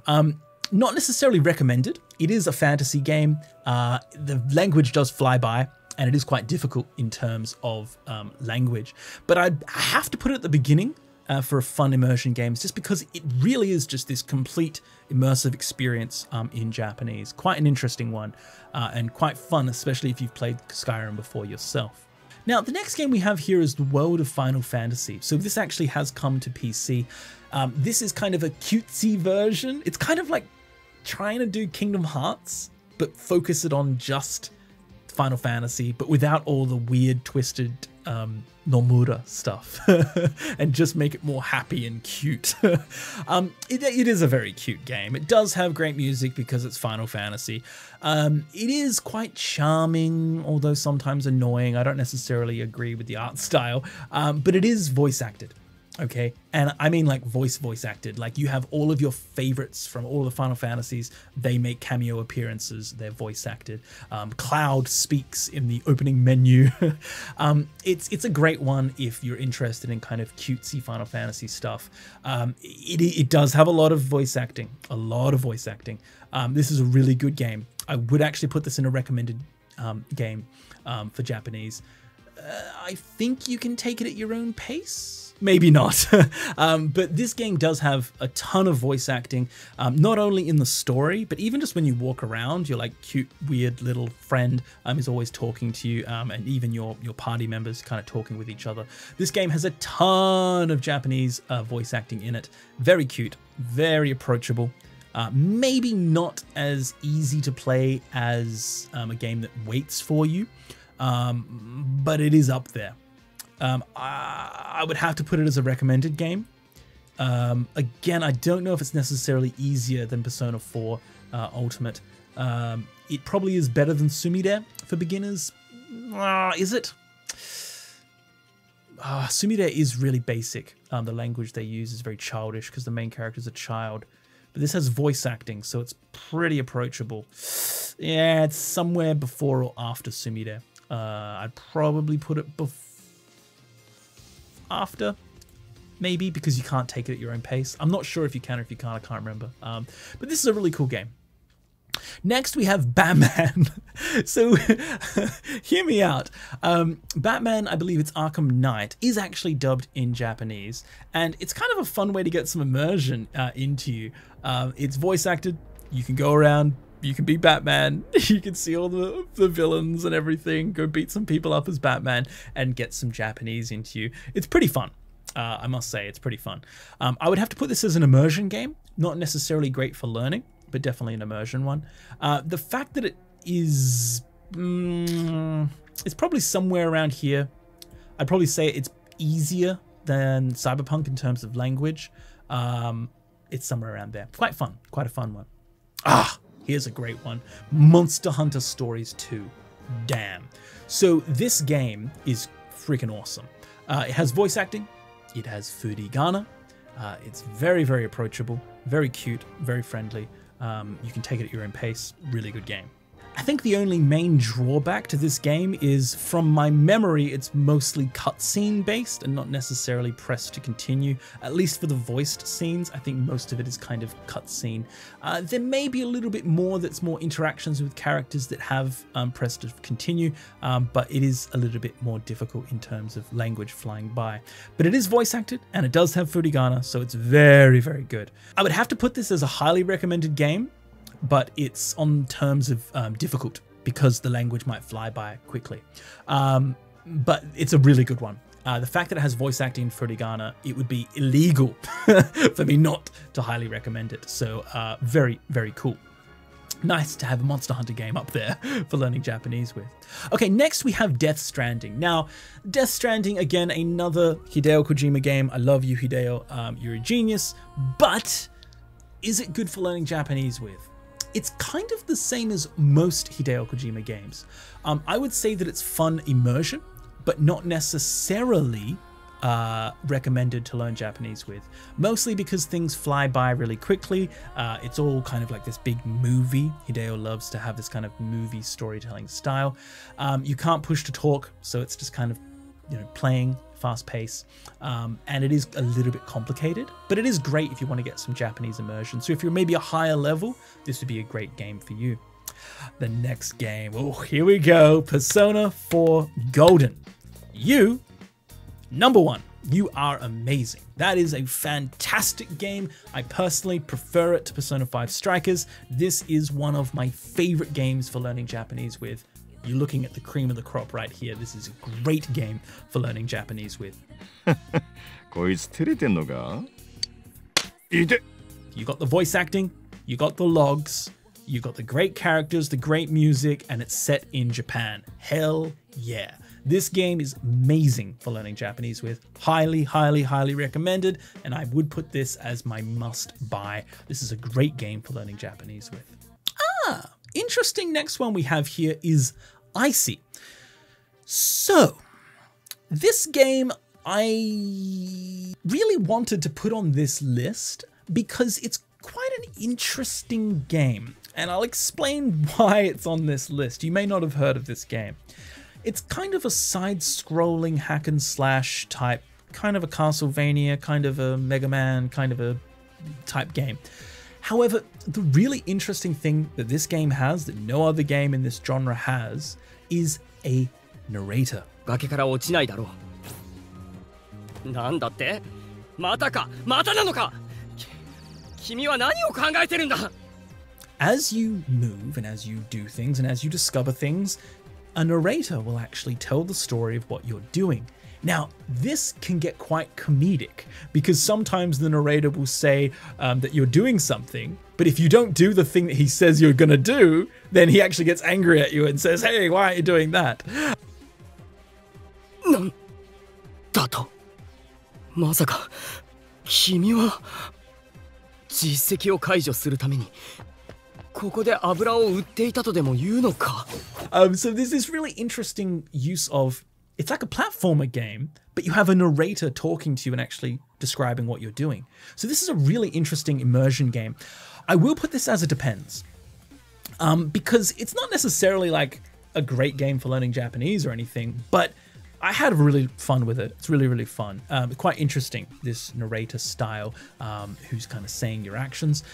Not necessarily recommended. It is a fantasy game. The language does fly by, and it is quite difficult in terms of language. But I have to put it at the beginning for a fun immersion games, just because it really is just this complete immersive experience in Japanese. Quite an interesting one, and quite fun, especially if you've played Skyrim before yourself. Now, the next game we have here is the World of Final Fantasy. So this actually has come to PC. This is kind of a cutesy version. It's kind of like trying to do Kingdom Hearts, but focus it on just Final Fantasy, but without all the weird, twisted Nomura stuff, and just make it more happy and cute. It is a very cute game. It does have great music because it's Final Fantasy. It is quite charming, although sometimes annoying. I don't necessarily agree with the art style, but it is voice acted. Okay, and I mean like voice acted. Like, you have all of your favorites from all the Final Fantasies. They make cameo appearances. They're voice acted. Cloud speaks in the opening menu. It's a great one if you're interested in kind of cutesy Final Fantasy stuff. It does have a lot of voice acting. This is a really good game. I would actually put this in a recommended game for Japanese. I think you can take it at your own pace. Maybe not. But this game does have a ton of voice acting, not only in the story, but even just when you walk around, your like cute, weird little friend is always talking to you, and even your party members kind of talking with each other. This game has a ton of Japanese voice acting in it. Very cute, very approachable. Maybe not as easy to play as a game that waits for you, but it is up there. I would have to put it as a recommended game. Again, I don't know if it's necessarily easier than Persona 4 Ultimate. It probably is better than Sumire for beginners. Is it? Sumire is really basic. The language they use is very childish because the main character is a child. But this has voice acting, so it's pretty approachable. Yeah, it's somewhere before or after Sumire. I'd probably put it after, maybe, because you can't take it at your own pace. I'm not sure if you can or if you can't, I can't remember. But this is a really cool game. Next, we have Batman. So, hear me out. Batman, I believe it's Arkham Knight, is actually dubbed in Japanese, and it's kind of a fun way to get some immersion into you. It's voice acted. You can go around, you can be Batman, you can see all the villains and everything, go beat some people up as Batman and get some Japanese into you. It's pretty fun. I must say, it's pretty fun. I would have to put this as an immersion game, not necessarily great for learning, but definitely an immersion one. The fact that it is, it's probably somewhere around here. I'd probably say it's easier than Cyberpunk in terms of language. It's somewhere around there. Quite fun, quite a fun one. Here's a great one. Monster Hunter Stories 2. Damn. So this game is freaking awesome. It has voice acting. It has Furigana. It's very, very approachable, very cute, very friendly. You can take it at your own pace. Really good game. I think the only main drawback to this game is, from my memory, it's mostly cutscene based and not necessarily press to continue. At least for the voiced scenes, I think most of it is kind of cutscene. There may be a little bit more that's more interactions with characters that have press to continue, but it is a little bit more difficult in terms of language flying by. But it is voice acted and it does have furigana, so it's very, very good. I would have to put this as a highly recommended game, but it's on terms of difficult because the language might fly by quickly. But it's a really good one. The fact that it has voice acting in furigana, it would be illegal for me not to highly recommend it. So very, very cool. Nice to have a Monster Hunter game up there for learning Japanese with. Okay, next we have Death Stranding. Now, Death Stranding, again, another Hideo Kojima game. I love you, Hideo. You're a genius. But is it good for learning Japanese with? It's kind of the same as most Hideo Kojima games. I would say that it's fun immersion, but not necessarily recommended to learn Japanese with. Mostly because things fly by really quickly. It's all kind of like this big movie. Hideo loves to have this kind of movie storytelling style. You can't push to talk, so it's just kind of, you know, playing fast pace, and it is a little bit complicated, but it is great if you want to get some Japanese immersion. So if you're maybe a higher level, this would be a great game for you. The next game, oh, here we go, Persona 4 Golden. You, number one, you are amazing. That is a fantastic game. I personally prefer it to Persona 5 Strikers. This is one of my favorite games for learning Japanese with. You're looking at the cream of the crop right here. This is a great game for learning Japanese with. You got the voice acting, you got the logs, you got the great characters, the great music, and it's set in Japan. Hell yeah. This game is amazing for learning Japanese with. Highly, highly, highly recommended, and I would put this as my must buy. This is a great game for learning Japanese with. Interesting next one we have here is ICEY. So, this game I really wanted to put on this list because it's quite an interesting game, and I'll explain why it's on this list. You may not have heard of this game. It's kind of a side-scrolling hack and slash type, kind of a Castlevania, kind of a Mega Man, kind of a type game. However, the really interesting thing that this game has, that no other game in this genre has, is a narrator. As you move and as you do things and as you discover things, a narrator will actually tell the story of what you're doing. Now, this can get quite comedic because sometimes the narrator will say that you're doing something, but if you don't do the thing that he says you're gonna do, then he actually gets angry at you and says, hey, why aren't you doing that? So there's this really interesting use of, it's like a platformer game, but you have a narrator talking to you and actually describing what you're doing. So this is a really interesting immersion game. I will put this as a depends, because it's not necessarily like a great game for learning Japanese or anything, but I had really fun with it. It's really, really fun. Quite interesting, this narrator style, who's kind of saying your actions.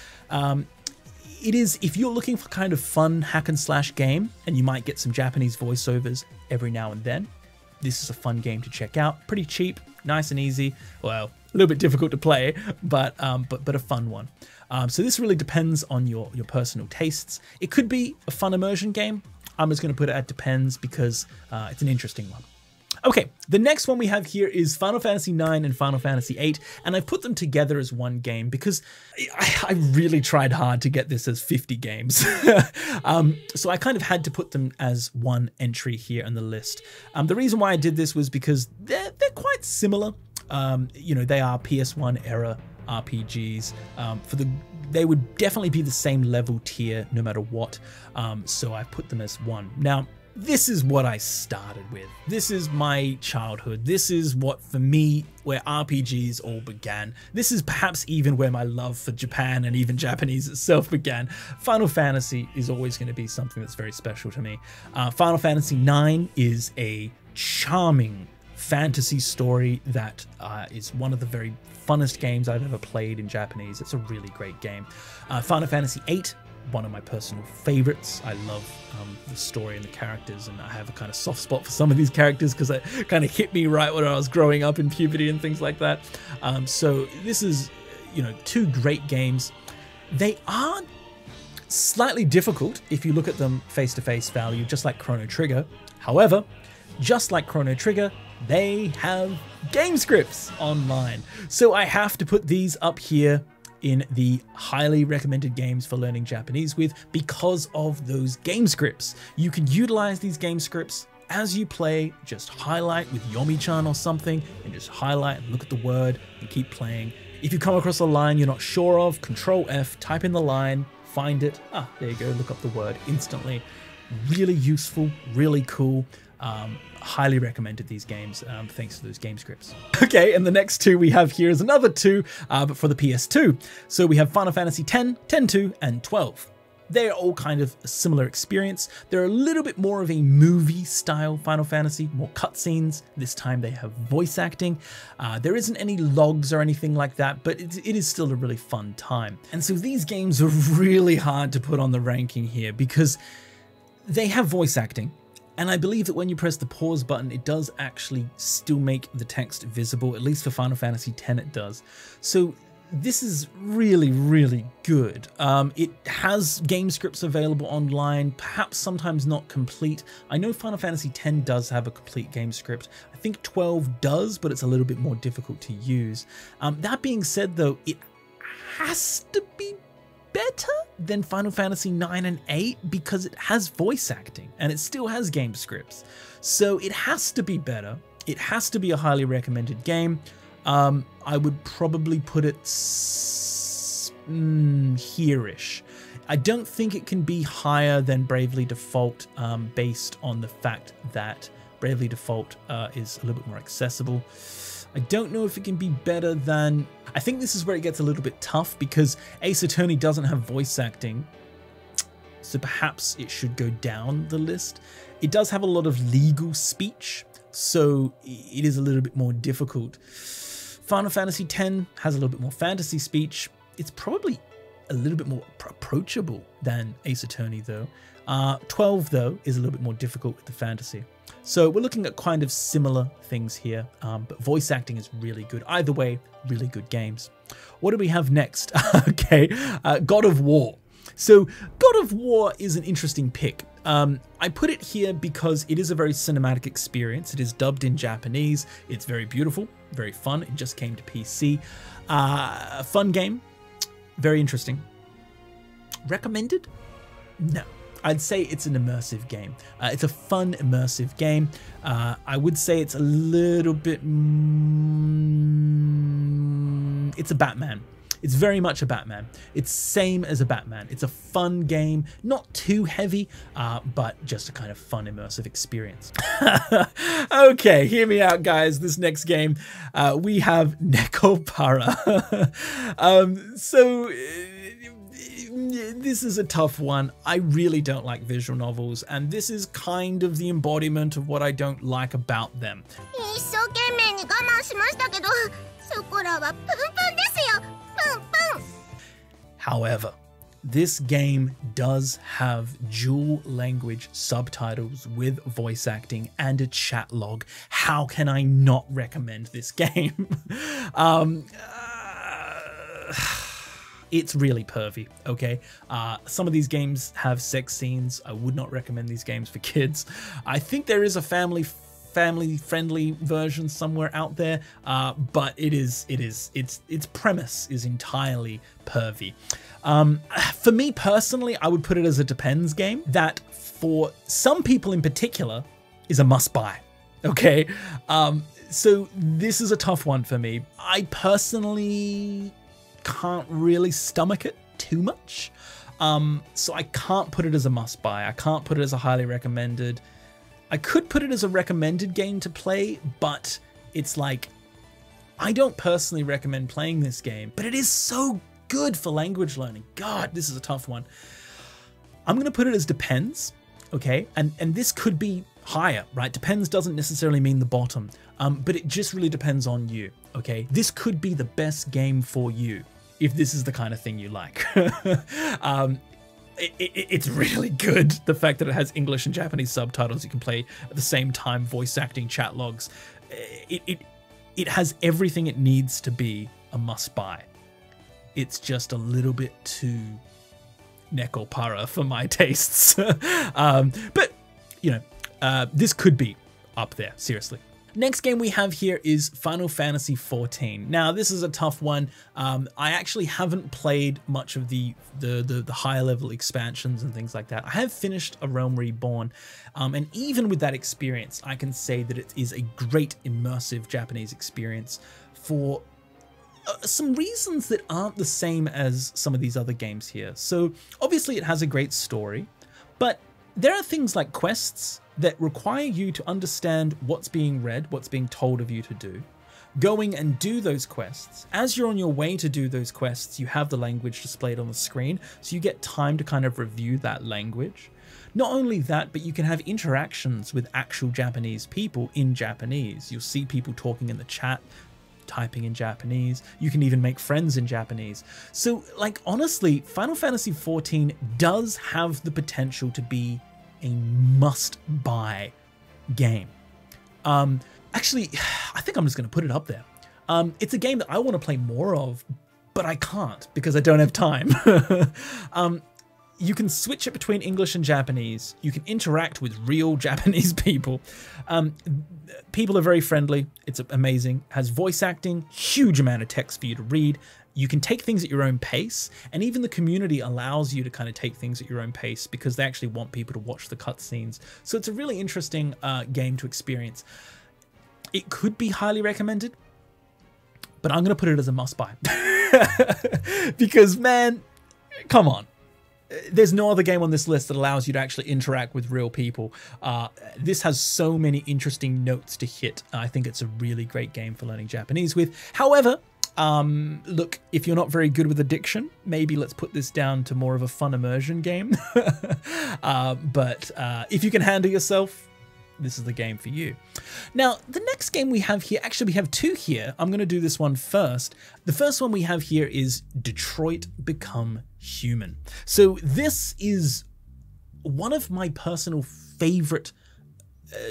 It is, if you're looking for kind of fun hack and slash game, and you might get some Japanese voiceovers every now and then, this is a fun game to check out. Pretty cheap, nice and easy. Well, a little bit difficult to play, but a fun one. So this really depends on your personal tastes. It could be a fun immersion game. I'm just going to put it at depends because it's an interesting one. Okay, the next one we have here is Final Fantasy IX and Final Fantasy VIII, and I've put them together as one game because I really tried hard to get this as 50 games. So I kind of had to put them as one entry here on the list. The reason why I did this was because they're quite similar. You know, they are PS1 era RPGs. They would definitely be the same level tier no matter what. So I put them as one. Now, this is what I started with. This is my childhood. This is what, for me, where RPGs all began. This is perhaps even where my love for Japan and even Japanese itself began. Final Fantasy is always going to be something that's very special to me. Final Fantasy IX is a charming fantasy story that is one of the very funnest games I've ever played in Japanese. It's a really great game. Final Fantasy VIII, one of my personal favorites. I love the story and the characters, and I have a kind of soft spot for some of these characters because it kind of hit me right when I was growing up in puberty and things like that. So this is, you know, two great games. They are slightly difficult if you look at them face-to-face value, just like Chrono Trigger. However, just like Chrono Trigger, they have game scripts online. So I have to put these up here in the highly recommended games for learning Japanese with because of those game scripts. You can utilize these game scripts as you play. Just highlight with Yomi-chan or something and just highlight and look at the word and keep playing. If you come across a line you're not sure of, Control F, type in the line, find it. Ah, there you go, look up the word instantly. Really useful, really cool. Highly recommended these games, thanks to those game scripts. Okay, and the next two we have here is another two, but for the PS2. So we have Final Fantasy X, X-2, and 12. They're all kind of a similar experience. They're a little bit more of a movie-style Final Fantasy, more cutscenes. This time they have voice acting. There isn't any logs or anything like that, but it is still a really fun time. And so these games are really hard to put on the ranking here because they have voice acting. And I believe that when you press the pause button, it does actually still make the text visible, at least for Final Fantasy X it does. So this is really, really good. It has game scripts available online, perhaps sometimes not complete. I know Final Fantasy X does have a complete game script. I think 12 does, but it's a little bit more difficult to use. That being said though, it has to be better than Final Fantasy IX and VIII because it has voice acting and it still has game scripts. So it has to be better. It has to be a highly recommended game. I would probably put it here-ish. I don't think it can be higher than Bravely Default based on the fact that Bravely Default is a little bit more accessible. I don't know if it can be better than... I think this is where it gets a little bit tough because Ace Attorney doesn't have voice acting, so perhaps it should go down the list. It does have a lot of legal speech, so it is a little bit more difficult. Final Fantasy X has a little bit more fantasy speech. It's probably a little bit more approachable than Ace Attorney though. 12 though is a little bit more difficult with the fantasy. So we're looking at kind of similar things here, but voice acting is really good. Either way, really good games. What do we have next? Okay, God of War. So God of War is an interesting pick. I put it here because it is a very cinematic experience. It is dubbed in Japanese. It's very beautiful, very fun. It just came to PC. A fun game, very interesting. Recommended? No. I'd say it's an immersive game. It's a fun, immersive game. I would say it's a little bit... it's a Batman. It's very much a Batman. It's same as a Batman. It's a fun game, not too heavy, but just a kind of fun, immersive experience. Okay, hear me out, guys. This next game, we have Nekopara. This is a tough one. I really don't like visual novels, and this is kind of the embodiment of what I don't like about them. However, this game does have dual language subtitles with voice acting and a chat log. How can I not recommend this game? It's really pervy, okay? Some of these games have sex scenes. I would not recommend these games for kids. I think there is a family-friendly version somewhere out there, but its premise is entirely pervy. For me personally, I would put it as a depends game that for some people in particular is a must-buy, okay? So this is a tough one for me. I personally can't really stomach it too much, so I can't put it as a must buy. I can't put it as a highly recommended. I could put it as a recommended game to play, but it's like, I don't personally recommend playing this game, but it is so good for language learning. God, this is a tough one. I'm going to put it as depends, okay? And this could be higher, right? Depends doesn't necessarily mean the bottom, but it just really depends on you, okay? This could be the best game for you if this is the kind of thing you like. It's really good. The fact that it has English and Japanese subtitles, you can play at the same time, voice acting, chat logs. It has everything it needs to be a must-buy. It's just a little bit too Nekopara for my tastes. But, you know, this could be up there, seriously. Next game we have here is Final Fantasy XIV. Now, this is a tough one. I actually haven't played much of the higher level expansions and things like that. I have finished A Realm Reborn, and even with that experience, I can say that it is a great immersive Japanese experience for some reasons that aren't the same as some of these other games here. So obviously it has a great story, but there are things like quests that require you to understand what's being read, what's being told of you to do, going and do those quests. As you're on your way to do those quests, you have the language displayed on the screen, so you get time to kind of review that language. Not only that, but you can have interactions with actual Japanese people in Japanese. You'll see people talking in the chat, typing in Japanese. You can even make friends in Japanese. So, like, honestly, Final Fantasy XIV does have the potential to be a must-buy game. Actually, I think I'm just going to put it up there. It's a game that I want to play more of, but I can't because I don't have time. You can switch it between English and Japanese. You can interact with real Japanese people. People are very friendly. It's amazing. Has voice acting, huge amount of text for you to read. You can take things at your own pace, and even the community allows you to kind of take things at your own pace because they actually want people to watch the cutscenes. So it's a really interesting game to experience. It could be highly recommended, but I'm going to put it as a must-buy. Because, man, come on. There's no other game on this list that allows you to actually interact with real people. This has so many interesting notes to hit. I think it's a really great game for learning Japanese with. However, look, if you're not very good with addiction, maybe let's put this down to more of a fun immersion game. But if you can handle yourself, this is the game for you. Now, the next game we have here, actually we have two here. I'm going to do this one first. The first one we have here is Detroit Become Human. So this is one of my personal favorite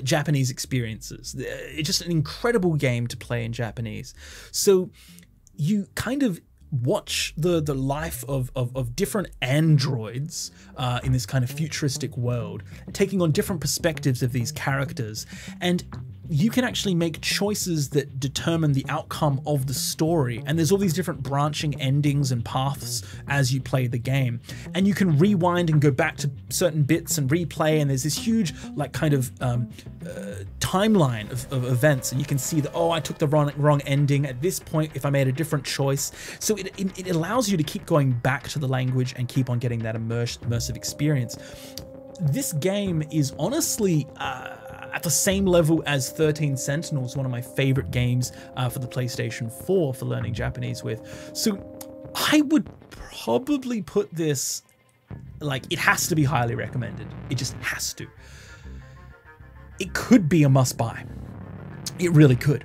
Japanese experiences. It's just an incredible game to play in Japanese. So you kind of watch the life of different androids in this kind of futuristic world, taking on different perspectives of these characters, and you can actually make choices that determine the outcome of the story. And there's all these different branching endings and paths as you play the game. And you can rewind and go back to certain bits and replay. And there's this huge, like, kind of timeline of events. And you can see that, oh, I took the wrong ending at this point if I made a different choice. So it allows you to keep going back to the language and keep on getting that immersive experience. This game is honestly at the same level as 13 Sentinels, one of my favorite games for the PlayStation 4 for learning Japanese with. So I would probably put this, like, it has to be highly recommended. It just has to. It could be a must-buy. It really could.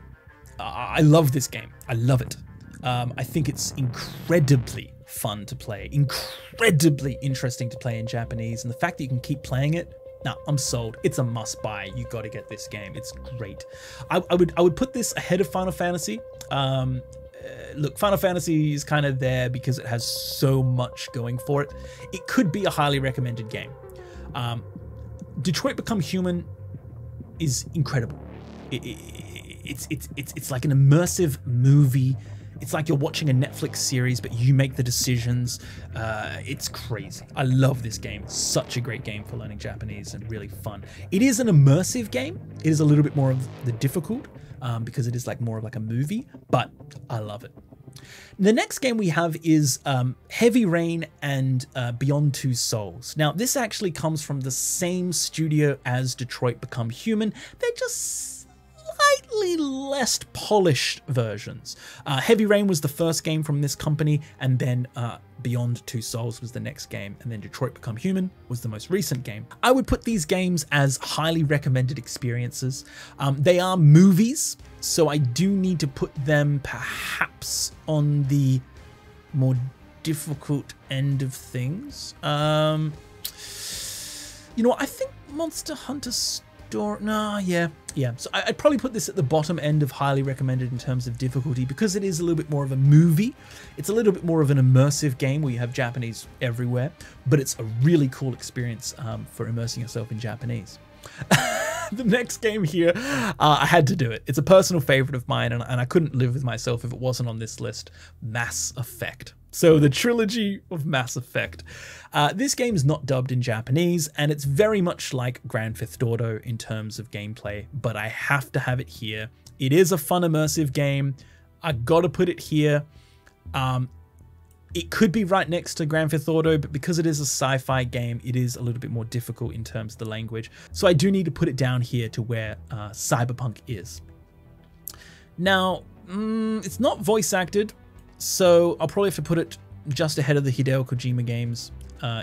I love this game. I love it. I think it's incredibly fun to play, incredibly interesting to play in Japanese, and the fact that you can keep playing it, now I'm sold. It's a must-buy. You got to get this game. It's great. I would put this ahead of Final Fantasy. Look, Final Fantasy is kind of there because it has so much going for it. It could be a highly recommended game. Detroit Become Human is incredible. It's like an immersive movie. It's like you're watching a Netflix series, but you make the decisions. It's crazy. I love this game. Such a great game for learning Japanese and really fun. It is an immersive game. It is a little bit more of the difficult because it is like more of like a movie, but I love it. The next game we have is Heavy Rain and Beyond Two Souls. Now, this actually comes from the same studio as Detroit Become Human. They're just slightly less polished versions. Heavy Rain was the first game from this company, and then Beyond Two Souls was the next game, and then Detroit Become Human was the most recent game. I would put these games as highly recommended experiences. They are movies, so I do need to put them perhaps on the more difficult end of things. You know what, I think Monster Hunter Story, yeah. So I'd probably put this at the bottom end of highly recommended in terms of difficulty, because it is a little bit more of a movie. It's a little bit more of an immersive game where you have Japanese everywhere, but it's a really cool experience for immersing yourself in Japanese. The next game here, I had to do it. It's a personal favorite of mine, and I couldn't live with myself if it wasn't on this list. Mass Effect. So the trilogy of Mass Effect. This game is not dubbed in Japanese, and it's very much like Grand Theft Auto in terms of gameplay, but I have to have it here. It is a fun, immersive game. I gotta put it here. It could be right next to Grand Theft Auto, but because it is a sci-fi game, it is a little bit more difficult in terms of the language. So I do need to put it down here to where Cyberpunk is. Now, it's not voice acted, so I'll probably have to put it just ahead of the Hideo Kojima games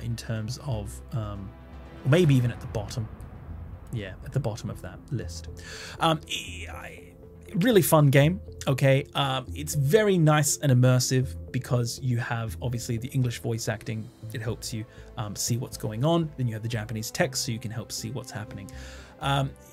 in terms of, or maybe even at the bottom. Yeah, at the bottom of that list. Really fun game, okay? It's very nice and immersive because you have obviously the English voice acting. It helps you see what's going on. Then you have the Japanese text, so you can help see what's happening.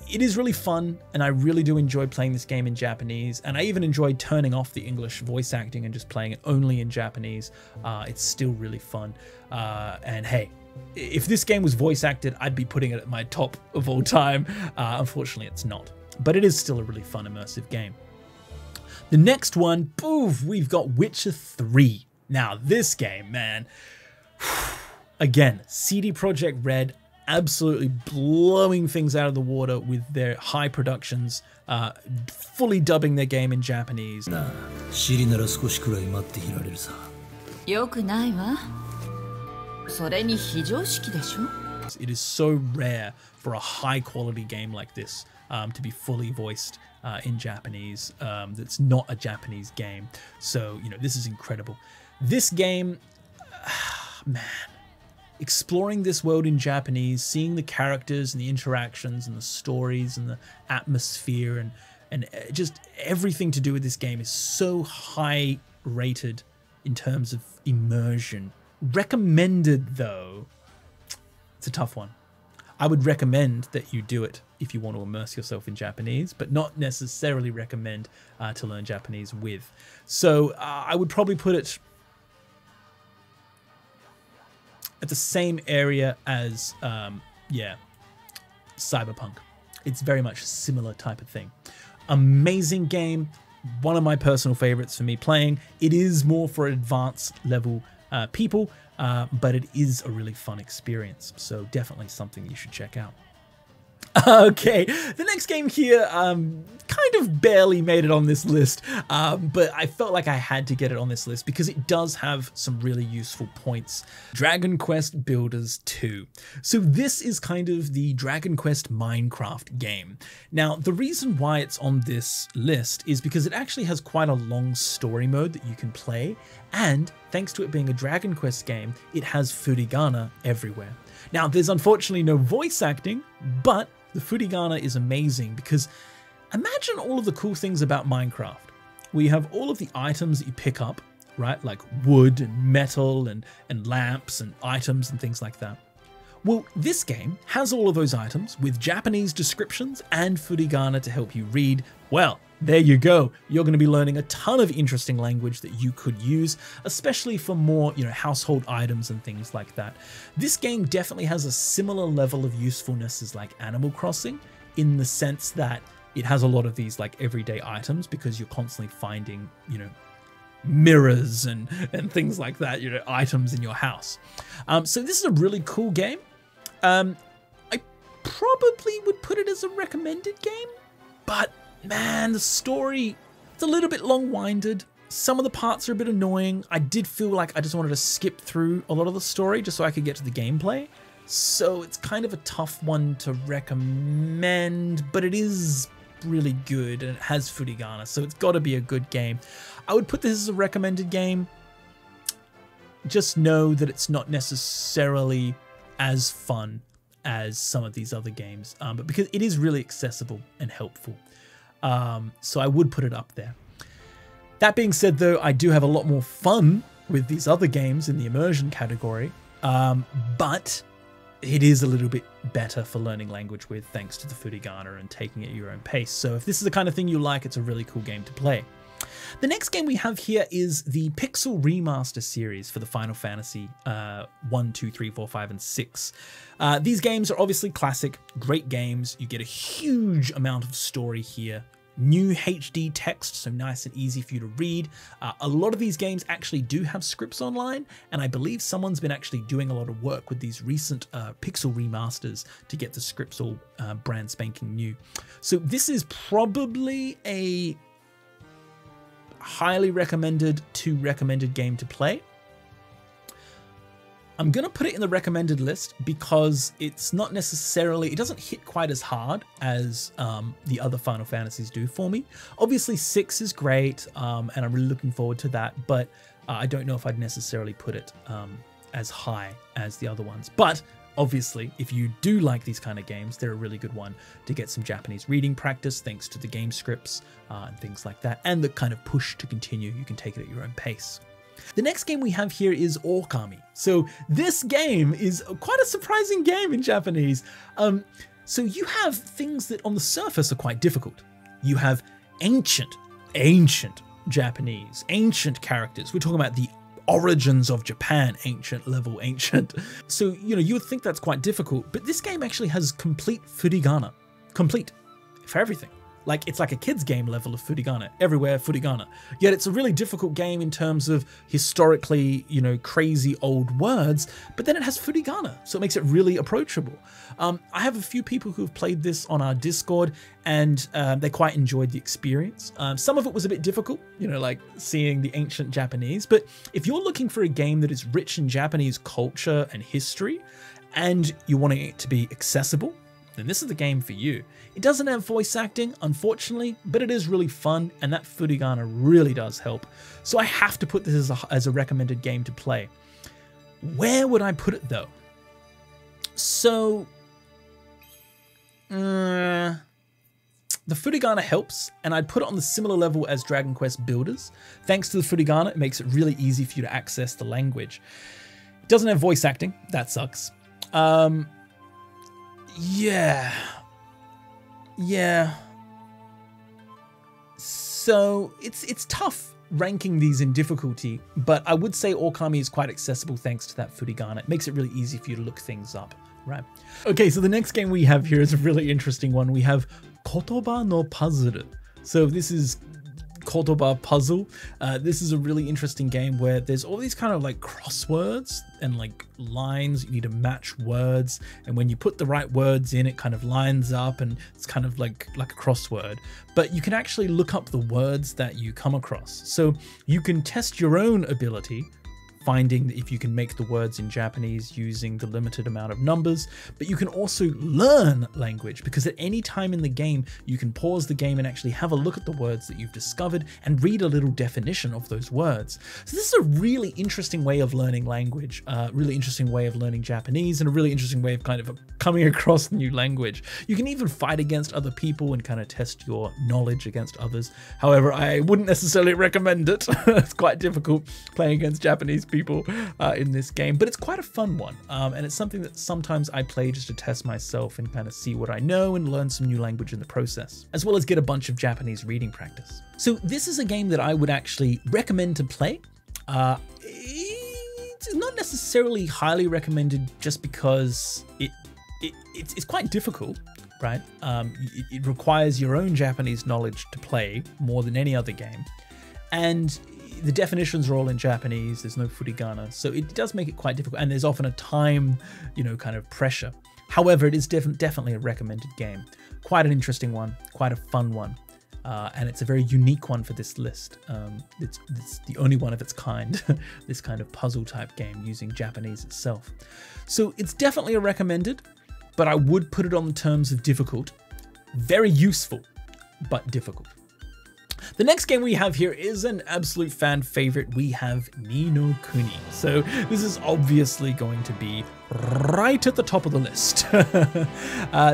It is really fun, and I really do enjoy playing this game in Japanese, and I even enjoyed turning off the English voice acting and just playing it only in Japanese. It's still really fun, and hey, if this game was voice acted, I'd be putting it at my top of all time. Unfortunately, it's not. But it is still a really fun, immersive game. The next one, poof, we've got Witcher 3. Now, this game, man, again, CD Projekt Red absolutely blowing things out of the water with their high productions, fully dubbing their game in Japanese. It is so rare for a high quality game like this to be fully voiced in Japanese. That's not a Japanese game. So, you know, this is incredible. This game, man, exploring this world in Japanese, seeing the characters and the interactions and the stories and the atmosphere and just everything to do with this game is so high rated in terms of immersion. Recommended though, it's a tough one. I would recommend that you do it if you want to immerse yourself in Japanese, but not necessarily recommend to learn Japanese with. So I would probably put it at the same area as, yeah, Cyberpunk. It's very much a similar type of thing. Amazing game. One of my personal favorites for me playing. It is more for advanced level people, but it is a really fun experience. So definitely something you should check out. Okay, the next game here kind of barely made it on this list, but I felt like I had to get it on this list because it does have some really useful points. Dragon Quest Builders 2. So this is kind of the Dragon Quest Minecraft game. Now, the reason why it's on this list is because it actually has quite a long story mode that you can play, and thanks to it being a Dragon Quest game, it has furigana everywhere. Now, there's unfortunately no voice acting, but the furigana is amazing because imagine all of the cool things about Minecraft. We have all of the items that you pick up, right? Like wood and metal and lamps and items and things like that. Well, this game has all of those items with Japanese descriptions and furigana to help you read. Well, there you go. You're going to be learning a ton of interesting language that you could use, especially for more, you know, household items and things like that. This game definitely has a similar level of usefulness as like Animal Crossing, in the sense that it has a lot of these like everyday items because you're constantly finding, you know, mirrors and things like that, you know, items in your house. So this is a really cool game. I probably would put it as a recommended game, but man, the story, it's a little bit long-winded. Some of the parts are a bit annoying. I did feel like I just wanted to skip through a lot of the story just so I could get to the gameplay. So it's kind of a tough one to recommend, but it is really good and it has furigana, so it's got to be a good game. I would put this as a recommended game. Just know that it's not necessarily as fun as some of these other games, but because it is really accessible and helpful. So I would put it up there. That being said, though, I do have a lot more fun with these other games in the immersion category, but it is a little bit better for learning language with, thanks to the furigana and taking it at your own pace. So if this is the kind of thing you like, it's a really cool game to play. The next game we have here is the Pixel Remaster series for the Final Fantasy 1, 2, 3, 4, 5, and 6. These games are obviously classic, great games. You get a huge amount of story here. New HD text, so nice and easy for you to read. A lot of these games actually do have scripts online, and I believe someone's been actually doing a lot of work with these recent Pixel remasters to get the scripts all brand spanking new. So this is probably a highly recommended to recommended game to play. I'm going to put it in the recommended list because it's not necessarily, it doesn't hit quite as hard as the other Final Fantasies do for me. Obviously 6 is great, and I'm really looking forward to that, but I don't know if I'd necessarily put it as high as the other ones. But obviously, if you do like these kind of games, they're a really good one to get some Japanese reading practice thanks to the game scripts and things like that, and the kind of push to continue. You can take it at your own pace. The next game we have here is Okami. So this game is quite a surprising game in Japanese. So you have things that on the surface are quite difficult. You have ancient Japanese, ancient characters. We're talking about the origins of Japan, ancient level, ancient. So, you know, you would think that's quite difficult, but this game actually has complete furigana, complete for everything. Like, it's like a kid's game level of furigana, everywhere furigana. Yet it's a really difficult game in terms of historically, you know, crazy old words, but then it has furigana, so it makes it really approachable. I have a few people who have played this on our Discord, and they quite enjoyed the experience. Some of it was a bit difficult, you know, like seeing the ancient Japanese, but if you're looking for a game that is rich in Japanese culture and history, and you want it to be accessible, then this is the game for you. It doesn't have voice acting, unfortunately, but it is really fun, and that furigana really does help. So I have to put this as a recommended game to play. Where would I put it, though? So, the furigana helps, and I'd put it on the similar level as Dragon Quest Builders. Thanks to the furigana, it makes it really easy for you to access the language. It doesn't have voice acting, that sucks. Yeah. So it's tough ranking these in difficulty, but I would say Okami is quite accessible thanks to that furigana. It makes it really easy for you to look things up, right? Okay, so the next game we have here is a really interesting one. We have Kotoba no Puzzle. So this is Kotoba Puzzle. This is a really interesting game where there's all these kind of like crosswords and like lines. You need to match words, and when you put the right words in, it kind of lines up, and it's kind of like a crossword. But you can actually look up the words that you come across, so you can test your own ability, finding if you can make the words in Japanese using the limited amount of numbers, but you can also learn language, because at any time in the game, you can pause the game and actually have a look at the words that you've discovered and read a little definition of those words. So this is a really interesting way of learning language, really interesting way of learning Japanese, and a really interesting way of kind of coming across new language. You can even fight against other people and kind of test your knowledge against others. However, I wouldn't necessarily recommend it. It's quite difficult playing against Japanese people in this game, but it's quite a fun one, and it's something that sometimes I play just to test myself and kind of see what I know and learn some new language in the process, as well as get a bunch of Japanese reading practice. So this is a game that I would actually recommend to play. It's not necessarily highly recommended just because it's quite difficult, right? It requires your own Japanese knowledge to play more than any other game, and the definitions are all in Japanese. There's no furigana, so it does make it quite difficult, and there's often a time, you know, kind of pressure. However, it is definitely a recommended game. Quite an interesting one, quite a fun one. and it's a very unique one for this list. It's the only one of its kind, this kind of puzzle type game using Japanese itself. So it's definitely a recommended, but I would put it on the terms of difficult. Very useful, but difficult. The next game we have here is an absolute fan favorite. We have Ni no Kuni. So this is obviously going to be right at the top of the list.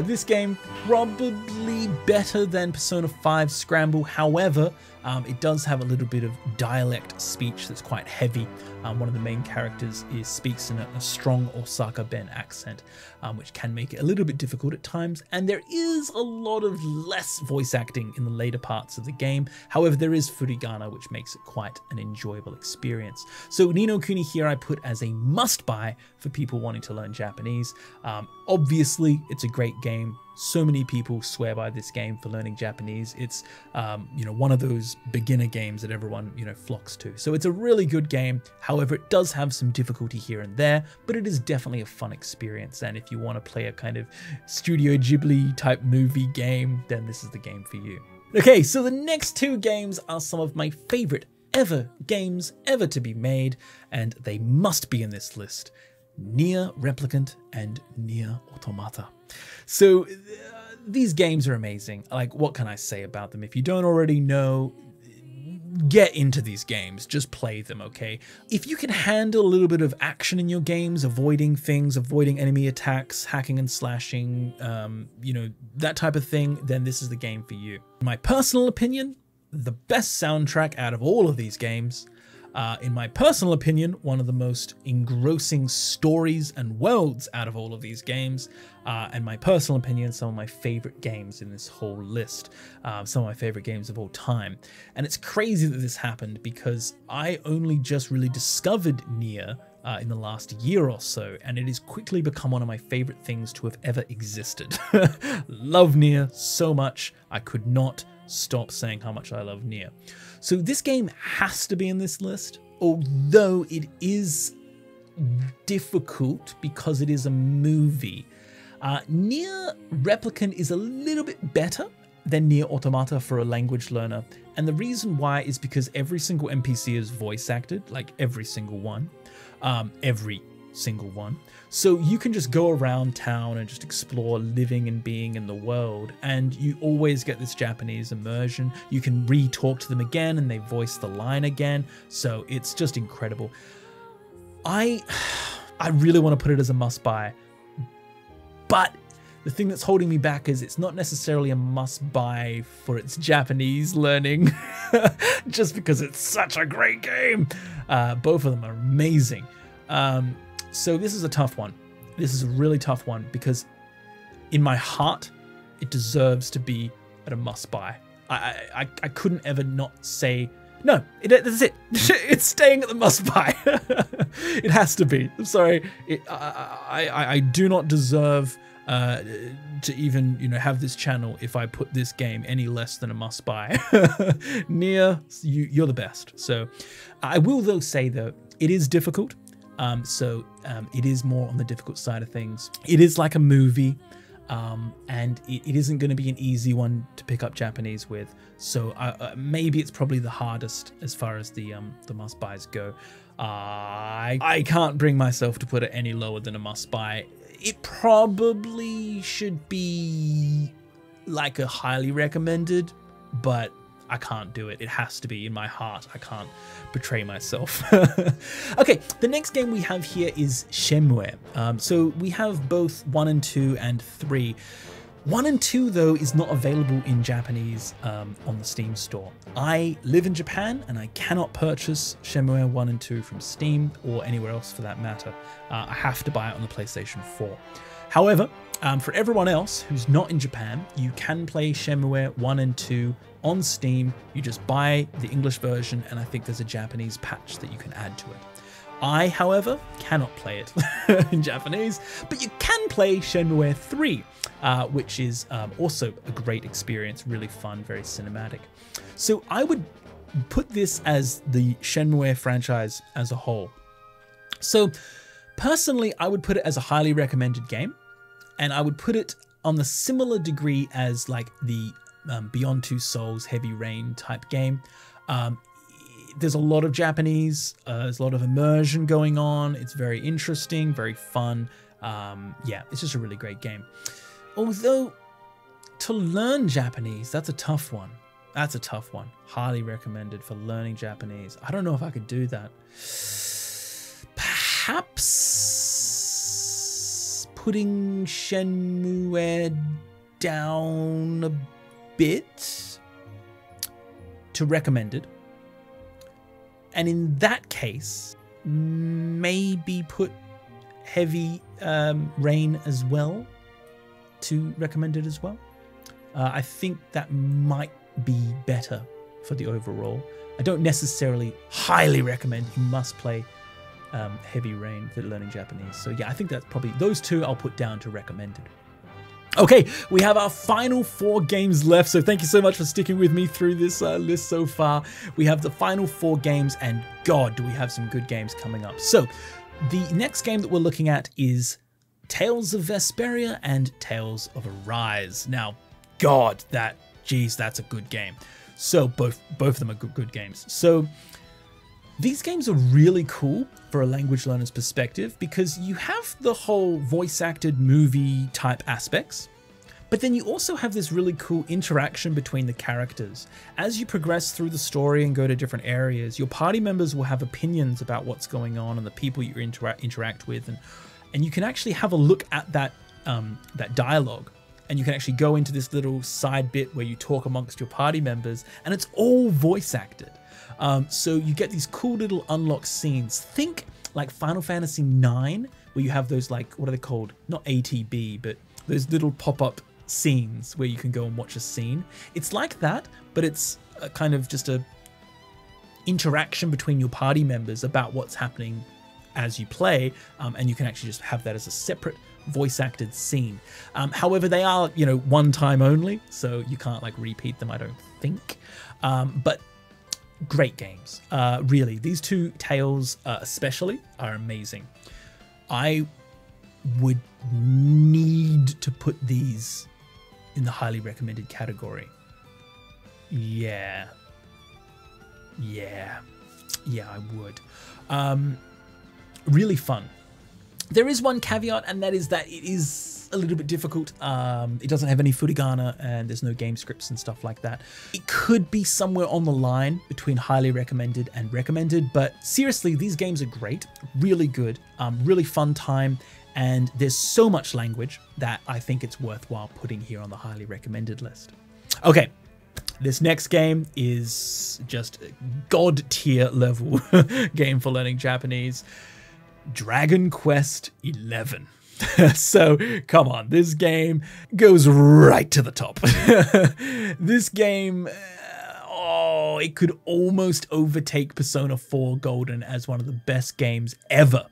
This game probably better than Persona 5 Scramble. However, it does have a little bit of dialect speech that's quite heavy. One of the main characters speaks in a strong Osaka Ben accent, which can make it a little bit difficult at times. And there is a lot of less voice acting in the later parts of the game. However, there is furigana, which makes it quite an enjoyable experience. So Ni no Kuni here I put as a must-buy for people wanting to learn Japanese. Obviously, it's a great game. So many people swear by this game for learning Japanese. It's one of those beginner games that everyone flocks to. So it's a really good game. However, it does have some difficulty here and there, but it is definitely a fun experience. And if you want to play a kind of Studio Ghibli type movie game, then this is the game for you. Okay, so the next two games are some of my favorite games ever to be made, and they must be in this list. Nier Replicant and Nier Automata. So these games are amazing. Like, what can I say about them? If you don't already know, get into these games, just play them, okay? If you can handle a little bit of action in your games, avoiding things, avoiding enemy attacks, hacking and slashing, that type of thing, then this is the game for you. In my personal opinion, the best soundtrack out of all of these games. In my personal opinion, one of the most engrossing stories and worlds out of all of these games. And my personal opinion, some of my favorite games in this whole list. Some of my favorite games of all time. And it's crazy that this happened because I only just really discovered Nier in the last year or so, and it has quickly become one of my favorite things to have ever existed. Love Nier so much, I could not stop saying how much I love Nier. So this game has to be in this list, although it is difficult because it is a movie. Nier Replicant is a little bit better than Nier Automata for a language learner, and the reason why is because every single NPC is voice acted, like every single one. So you can just go around town and just explore living and being in the world, and you always get this Japanese immersion. You can re-talk to them again and they voice the line again, so it's just incredible. I really want to put it as a must-buy, but the thing that's holding me back is it's not necessarily a must-buy for its Japanese learning, just because it's such a great game. Both of them are amazing. So this is a tough one. This is a really tough one because in my heart, it deserves to be at a must-buy. I couldn't ever not say, no, that's it. It's staying at the must-buy. It has to be. I'm sorry. I do not deserve to even have this channel if I put this game any less than a must-buy. Nier, you're the best. So I will though say though, it is difficult. It is more on the difficult side of things. It is like a movie, and it isn't going to be an easy one to pick up Japanese with. So maybe it's probably the hardest as far as the must-buys go. I can't bring myself to put it any lower than a must-buy. It probably should be like a highly recommended, but I can't do it. It has to be in my heart. I can't betray myself. Okay, the next game we have here is Shenmue. So we have both 1 and 2 and 3. 1 and 2 though is not available in Japanese on the Steam store. I live in Japan and I cannot purchase Shenmue 1 and 2 from Steam or anywhere else for that matter. I have to buy it on the PlayStation 4. However, for everyone else who's not in Japan, you can play Shenmue 1 and 2 on Steam. You just buy the English version, and I think there's a Japanese patch that you can add to it. I, however, cannot play it in Japanese, but you can play Shenmue 3, which is also a great experience, really fun, very cinematic. So I would put this as the Shenmue franchise as a whole. So personally, I would put it as a highly recommended game, and I would put it on the similar degree as like the Beyond Two Souls, Heavy Rain type game. There's a lot of Japanese, there's a lot of immersion going on. It's very interesting, very fun. Yeah, it's just a really great game. Although, to learn Japanese, that's a tough one. That's a tough one. Highly recommended for learning Japanese. I don't know if I could do that. Perhaps putting Shenmue down a bit to recommended. And in that case, maybe put Heavy Rain as well to recommended as well. I think that might be better for the overall. I don't necessarily highly recommend you must play Heavy Rain for learning Japanese. So yeah, I think that's probably those two I'll put down to recommended. Okay, we have our final 4 games left, so thank you so much for sticking with me through this list so far. We have the final 4 games, and God, do we have some good games coming up. So, the next game that we're looking at is Tales of Vesperia and Tales of Arise. Now, God, that's a good game. So, both of them are good games. So, these games are really cool for a language learner's perspective because you have the whole voice-acted movie type aspects, but then you also have this really cool interaction between the characters. As you progress through the story and go to different areas, your party members will have opinions about what's going on and the people you interact with, and you can actually have a look at that dialogue, and you can actually go into this little side bit where you talk amongst your party members, and it's all voice-acted. So you get these cool little unlocked scenes. Think like Final Fantasy IX, where you have those, like, what are they called? Not ATB, but those little pop-up scenes where you can go and watch a scene. It's like that, but it's a kind of just a interaction between your party members about what's happening as you play, and you can actually just have that as a separate voice-acted scene. However, they are, one time only, so you can't, like, repeat them, I don't think. But great games. Really, these 2 tales especially are amazing. I would need to put these in the highly recommended category. Yeah, I would. Really fun. There is one caveat, and that is that it is a little bit difficult. It doesn't have any furigana, and there's no game scripts and stuff like that. It could be somewhere on the line between highly recommended and recommended, but seriously, these games are great, really good, really fun time, and there's so much language that I think it's worthwhile putting here on the highly recommended list. Okay, this next game is just a god tier level game for learning Japanese. Dragon Quest XI. So, come on, this game goes right to the top. This game, it could almost overtake Persona 4 Golden as one of the best games ever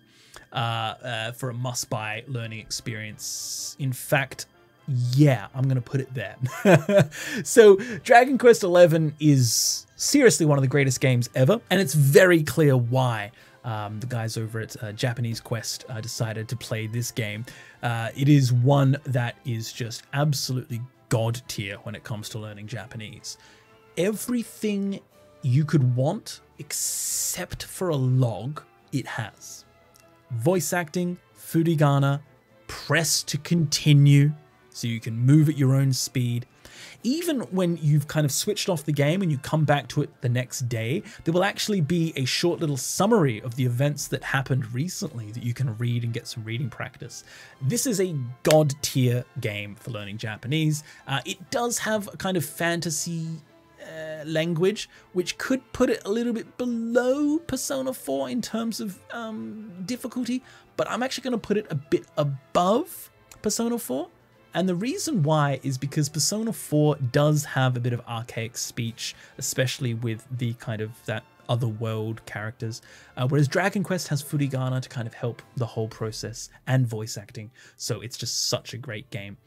for a must-buy learning experience. In fact, yeah, I'm going to put it there. So, Dragon Quest XI is seriously one of the greatest games ever, and it's very clear why. The guys over at Japanese Quest decided to play this game. It is one that is just absolutely god tier when it comes to learning Japanese. Everything you could want except for a log, it has. Voice acting, furigana, press to continue so you can move at your own speed. Even when you've kind of switched off the game and you come back to it the next day, there will actually be a short little summary of the events that happened recently that you can read and get some reading practice. This is a god tier game for learning Japanese. It does have a kind of fantasy language, which could put it a little bit below Persona 4 in terms of difficulty, but I'm actually going to put it a bit above Persona 4. And the reason why is because Persona 4 does have a bit of archaic speech, especially with the kind of that other world characters, whereas Dragon Quest has furigana to kind of help the whole process and voice acting. So it's just such a great game.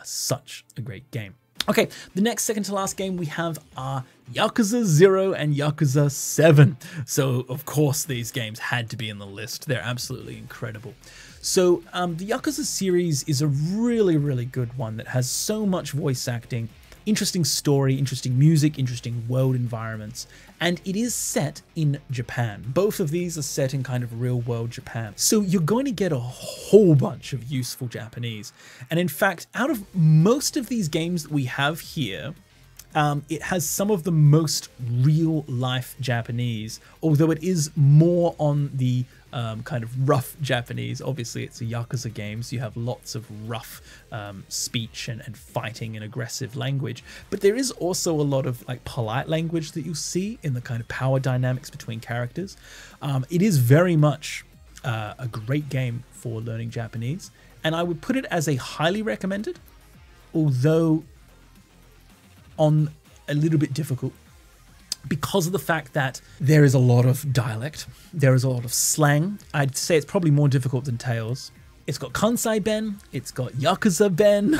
Such a great game. Okay, the next second to last game we have are Yakuza 0 and Yakuza 7. So, of course, these games had to be in the list. They're absolutely incredible. So, the Yakuza series is a really, really good one that has so much voice acting. interesting story, interesting music, interesting world environments, and it is set in Japan. Both of these are set in kind of real world Japan. So you're going to get a whole bunch of useful Japanese. And in fact, out of most of these games that we have here, it has some of the most real life Japanese, although it is more on the kind of rough Japanese. Obviously it's a Yakuza game, so you have lots of rough speech and fighting and aggressive language, but there is also a lot of like polite language that you'll see in the kind of power dynamics between characters. It is very much a great game for learning Japanese, and I would put it as a highly recommended, although on a little bit difficult, because of the fact that there is a lot of dialect, there is a lot of slang. I'd say it's probably more difficult than Tales. It's got Kansai Ben, it's got Yakuza Ben,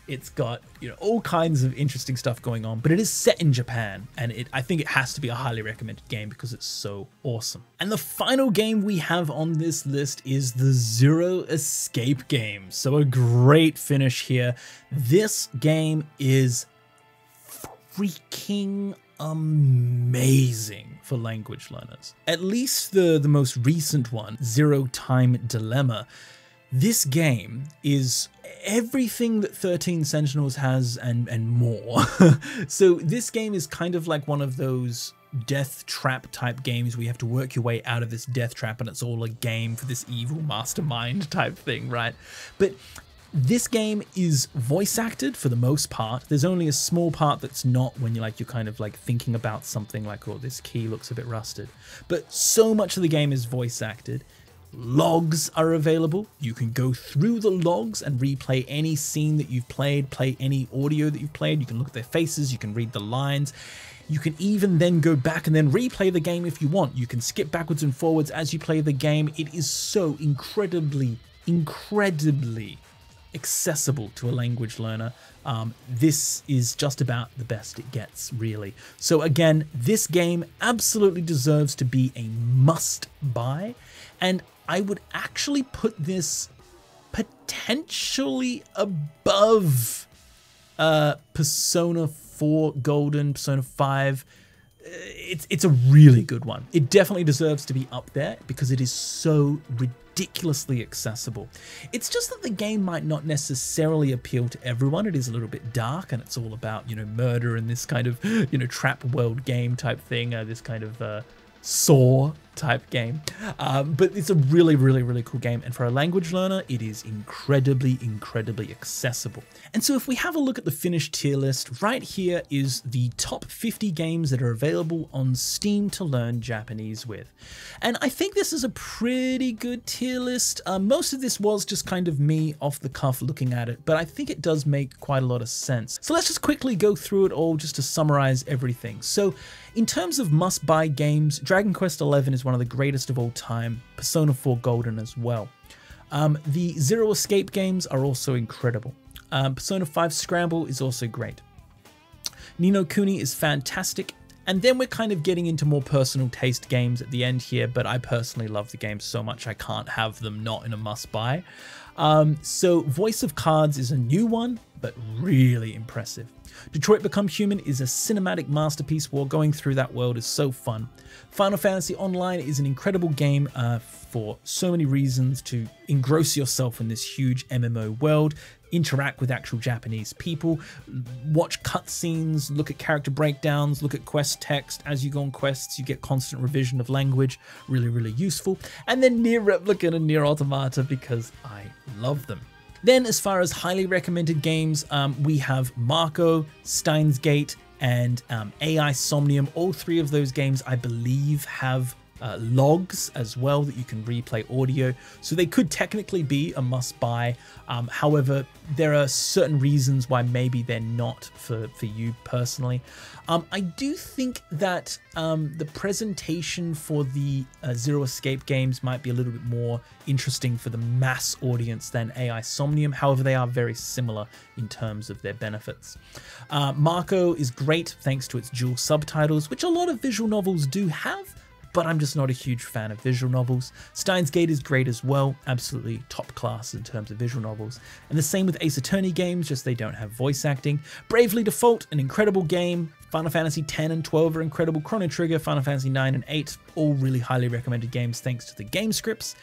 it's got, you know, all kinds of interesting stuff going on, but it is set in Japan, and I think it has to be a highly recommended game because it's so awesome. And the final game we have on this list is the Zero Escape game. So a great finish here. This game is freaking amazing for language learners. At least the most recent one, Zero Time Dilemma. This game is everything that 13 Sentinels has and more. So this game is kind of like one of those death trap type games where you have to work your way out of this death trap and it's all a game for this evil mastermind type thing, right? But this game is voice acted for the most part. There's only a small part that's not, when you're kind of like thinking about something like, oh, this key looks a bit rusted. But so much of the game is voice acted. Logs are available. You can go through the logs and replay any scene that you've played, play any audio that you've played. You can look at their faces, you can read the lines. You can even then go back and then replay the game if you want. You can skip backwards and forwards as you play the game. It is so incredibly accessible to a language learner. This is just about the best it gets, really. So again, this game absolutely deserves to be a must buy, and I would actually put this potentially above Persona 4 Golden, Persona 5. It's a really good one. It definitely deserves to be up there because it is so ridiculously accessible. It's just that the game might not necessarily appeal to everyone. It is a little bit dark and it's all about, you know, murder and this kind of, you know, trap world game type thing, this kind of Saw type game. But it's a really cool game, and for a language learner it is incredibly accessible. And so if we have a look at the finished tier list, right here is the top 50 games that are available on Steam to learn Japanese with. And I think this is a pretty good tier list. Most of this was just kind of me off the cuff looking at it, but I think it does make quite a lot of sense. So let's just quickly go through it all just to summarize everything. So in terms of must-buy games, Dragon Quest XI is one of the greatest of all time, Persona 4 Golden as well. The Zero Escape games are also incredible. Persona 5 Scramble is also great. No Kuni is fantastic. And then we're kind of getting into more personal taste games at the end here, but I personally love the game so much I can't have them not in a must-buy. So Voice of Cards is a new one, but really impressive. Detroit Become Human is a cinematic masterpiece while going through that world is so fun. Final Fantasy Online is an incredible game for so many reasons to engross yourself in this huge MMO world, interact with actual Japanese people, watch cutscenes, look at character breakdowns, look at quest text. As you go on quests, you get constant revision of language, really useful. And then Nier Replicant and Nier Automata because I love them. Then as far as highly recommended games, we have Marco, Steins Gate, and AI Somnium. All three of those games, I believe, have logs as well that you can replay audio, so they could technically be a must-buy. However, there are certain reasons why maybe they're not for you personally. I do think that the presentation for the Zero Escape games might be a little bit more interesting for the mass audience than AI Somnium. However, they are very similar in terms of their benefits. Marco is great thanks to its dual subtitles, which a lot of visual novels do have, but I'm just not a huge fan of visual novels. Steins Gate is great as well, absolutely top class in terms of visual novels. And the same with Ace Attorney games, just they don't have voice acting. Bravely Default, an incredible game. Final Fantasy X and 12 are incredible. Chrono Trigger, Final Fantasy 9 and 8, all really highly recommended games thanks to the game scripts.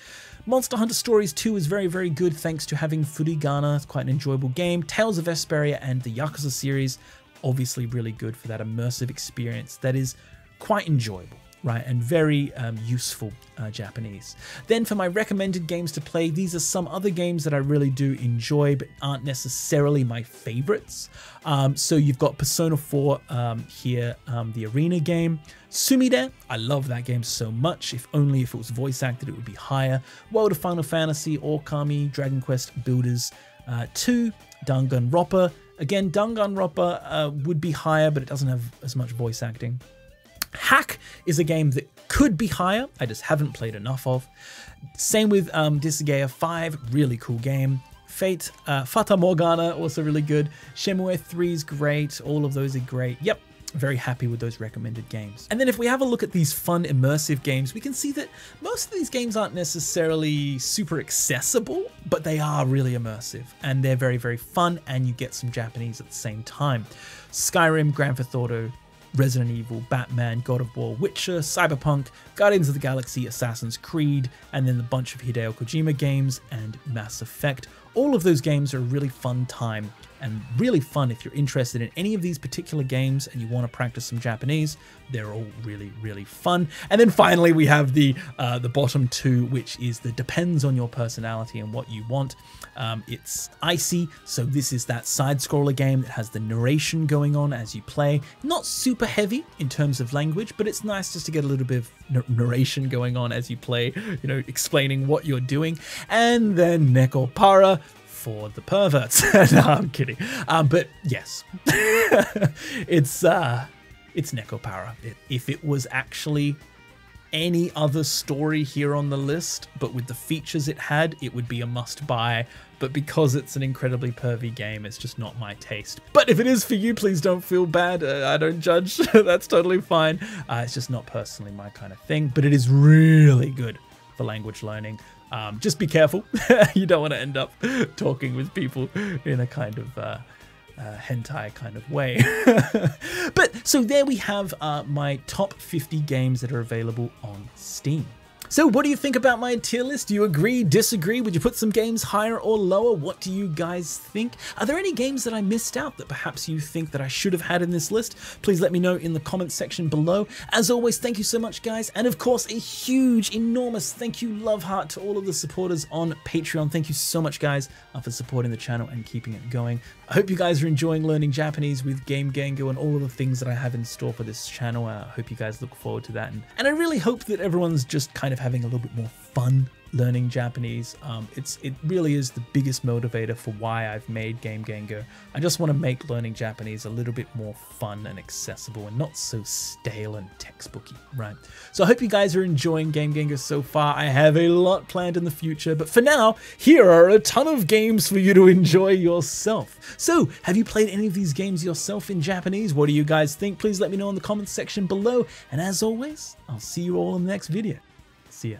Monster Hunter Stories 2 is very, very good thanks to having Furigana. It's quite an enjoyable game. Tales of Vesperia and the Yakuza series, obviously really good for that immersive experience that is quite enjoyable, right, and very useful Japanese. Then for my recommended games to play, these are some other games that I really do enjoy but aren't necessarily my favorites. So you've got Persona 4 here, the arena game. Sumire, I love that game so much. If only if it was voice acted it would be higher. World of Final Fantasy, Okami, Dragon Quest Builders 2, Danganronpa. Again, Danganronpa would be higher, but it doesn't have as much voice acting. Hack is a game that could be higher, I just haven't played enough of. Same with Disgaea 5, really cool game. Fate, Fata Morgana, also really good. Shenmue 3 is great, all of those are great. Yep, very happy with those recommended games. And then if we have a look at these fun immersive games, we can see that most of these games aren't necessarily super accessible, but they are really immersive and they're very, very fun, and you get some Japanese at the same time. Skyrim, Grand Theft Auto, Resident Evil, Batman, God of War, Witcher, Cyberpunk, Guardians of the Galaxy, Assassin's Creed, and then a bunch of Hideo Kojima games and Mass Effect. All of those games are a really fun time and really fun if you're interested in any of these particular games and you want to practice some Japanese. They're all really, really fun. And then finally we have the bottom two, which is the depends on your personality and what you want. It's ICEY, so this is that side-scroller game that has the narration going on as you play. Not super heavy in terms of language, but it's nice just to get a little bit of narration going on as you play, you know, explaining what you're doing. And then Nekopara, for the perverts. No, I'm kidding. But yes, it's Nekopara. If it was actually any other story here on the list, but with the features it had, it would be a must-buy. But because it's an incredibly pervy game, it's just not my taste. But if it is for you, please don't feel bad. I don't judge. That's totally fine. It's just not personally my kind of thing. But it is really good for language learning. Just be careful. You don't want to end up talking with people in a kind of hentai kind of way. But so there we have my top 50 games that are available on Steam. So what do you think about my tier list? Do you agree, disagree? Would you put some games higher or lower? What do you guys think? Are there any games that I missed out that perhaps you think that I should have had in this list? Please let me know in the comments section below. As always, thank you so much, guys. And of course, a huge, enormous thank you, love heart to all of the supporters on Patreon. Thank you so much, guys, for supporting the channel and keeping it going. I hope you guys are enjoying learning Japanese with Game Gengo and all of the things that I have in store for this channel. I hope you guys look forward to that. And I really hope that everyone's just kind of having a little bit more fun learning Japanese. It really is the biggest motivator for why I've made Game Gengo. I just want to make learning Japanese a little bit more fun and accessible and not so stale and textbooky, right? So I hope you guys are enjoying Game Gengo so far. I have a lot planned in the future, but for now, here are a ton of games for you to enjoy yourself. So have you played any of these games yourself in Japanese? What do you guys think? Please let me know in the comments section below. And as always, I'll see you all in the next video. See ya.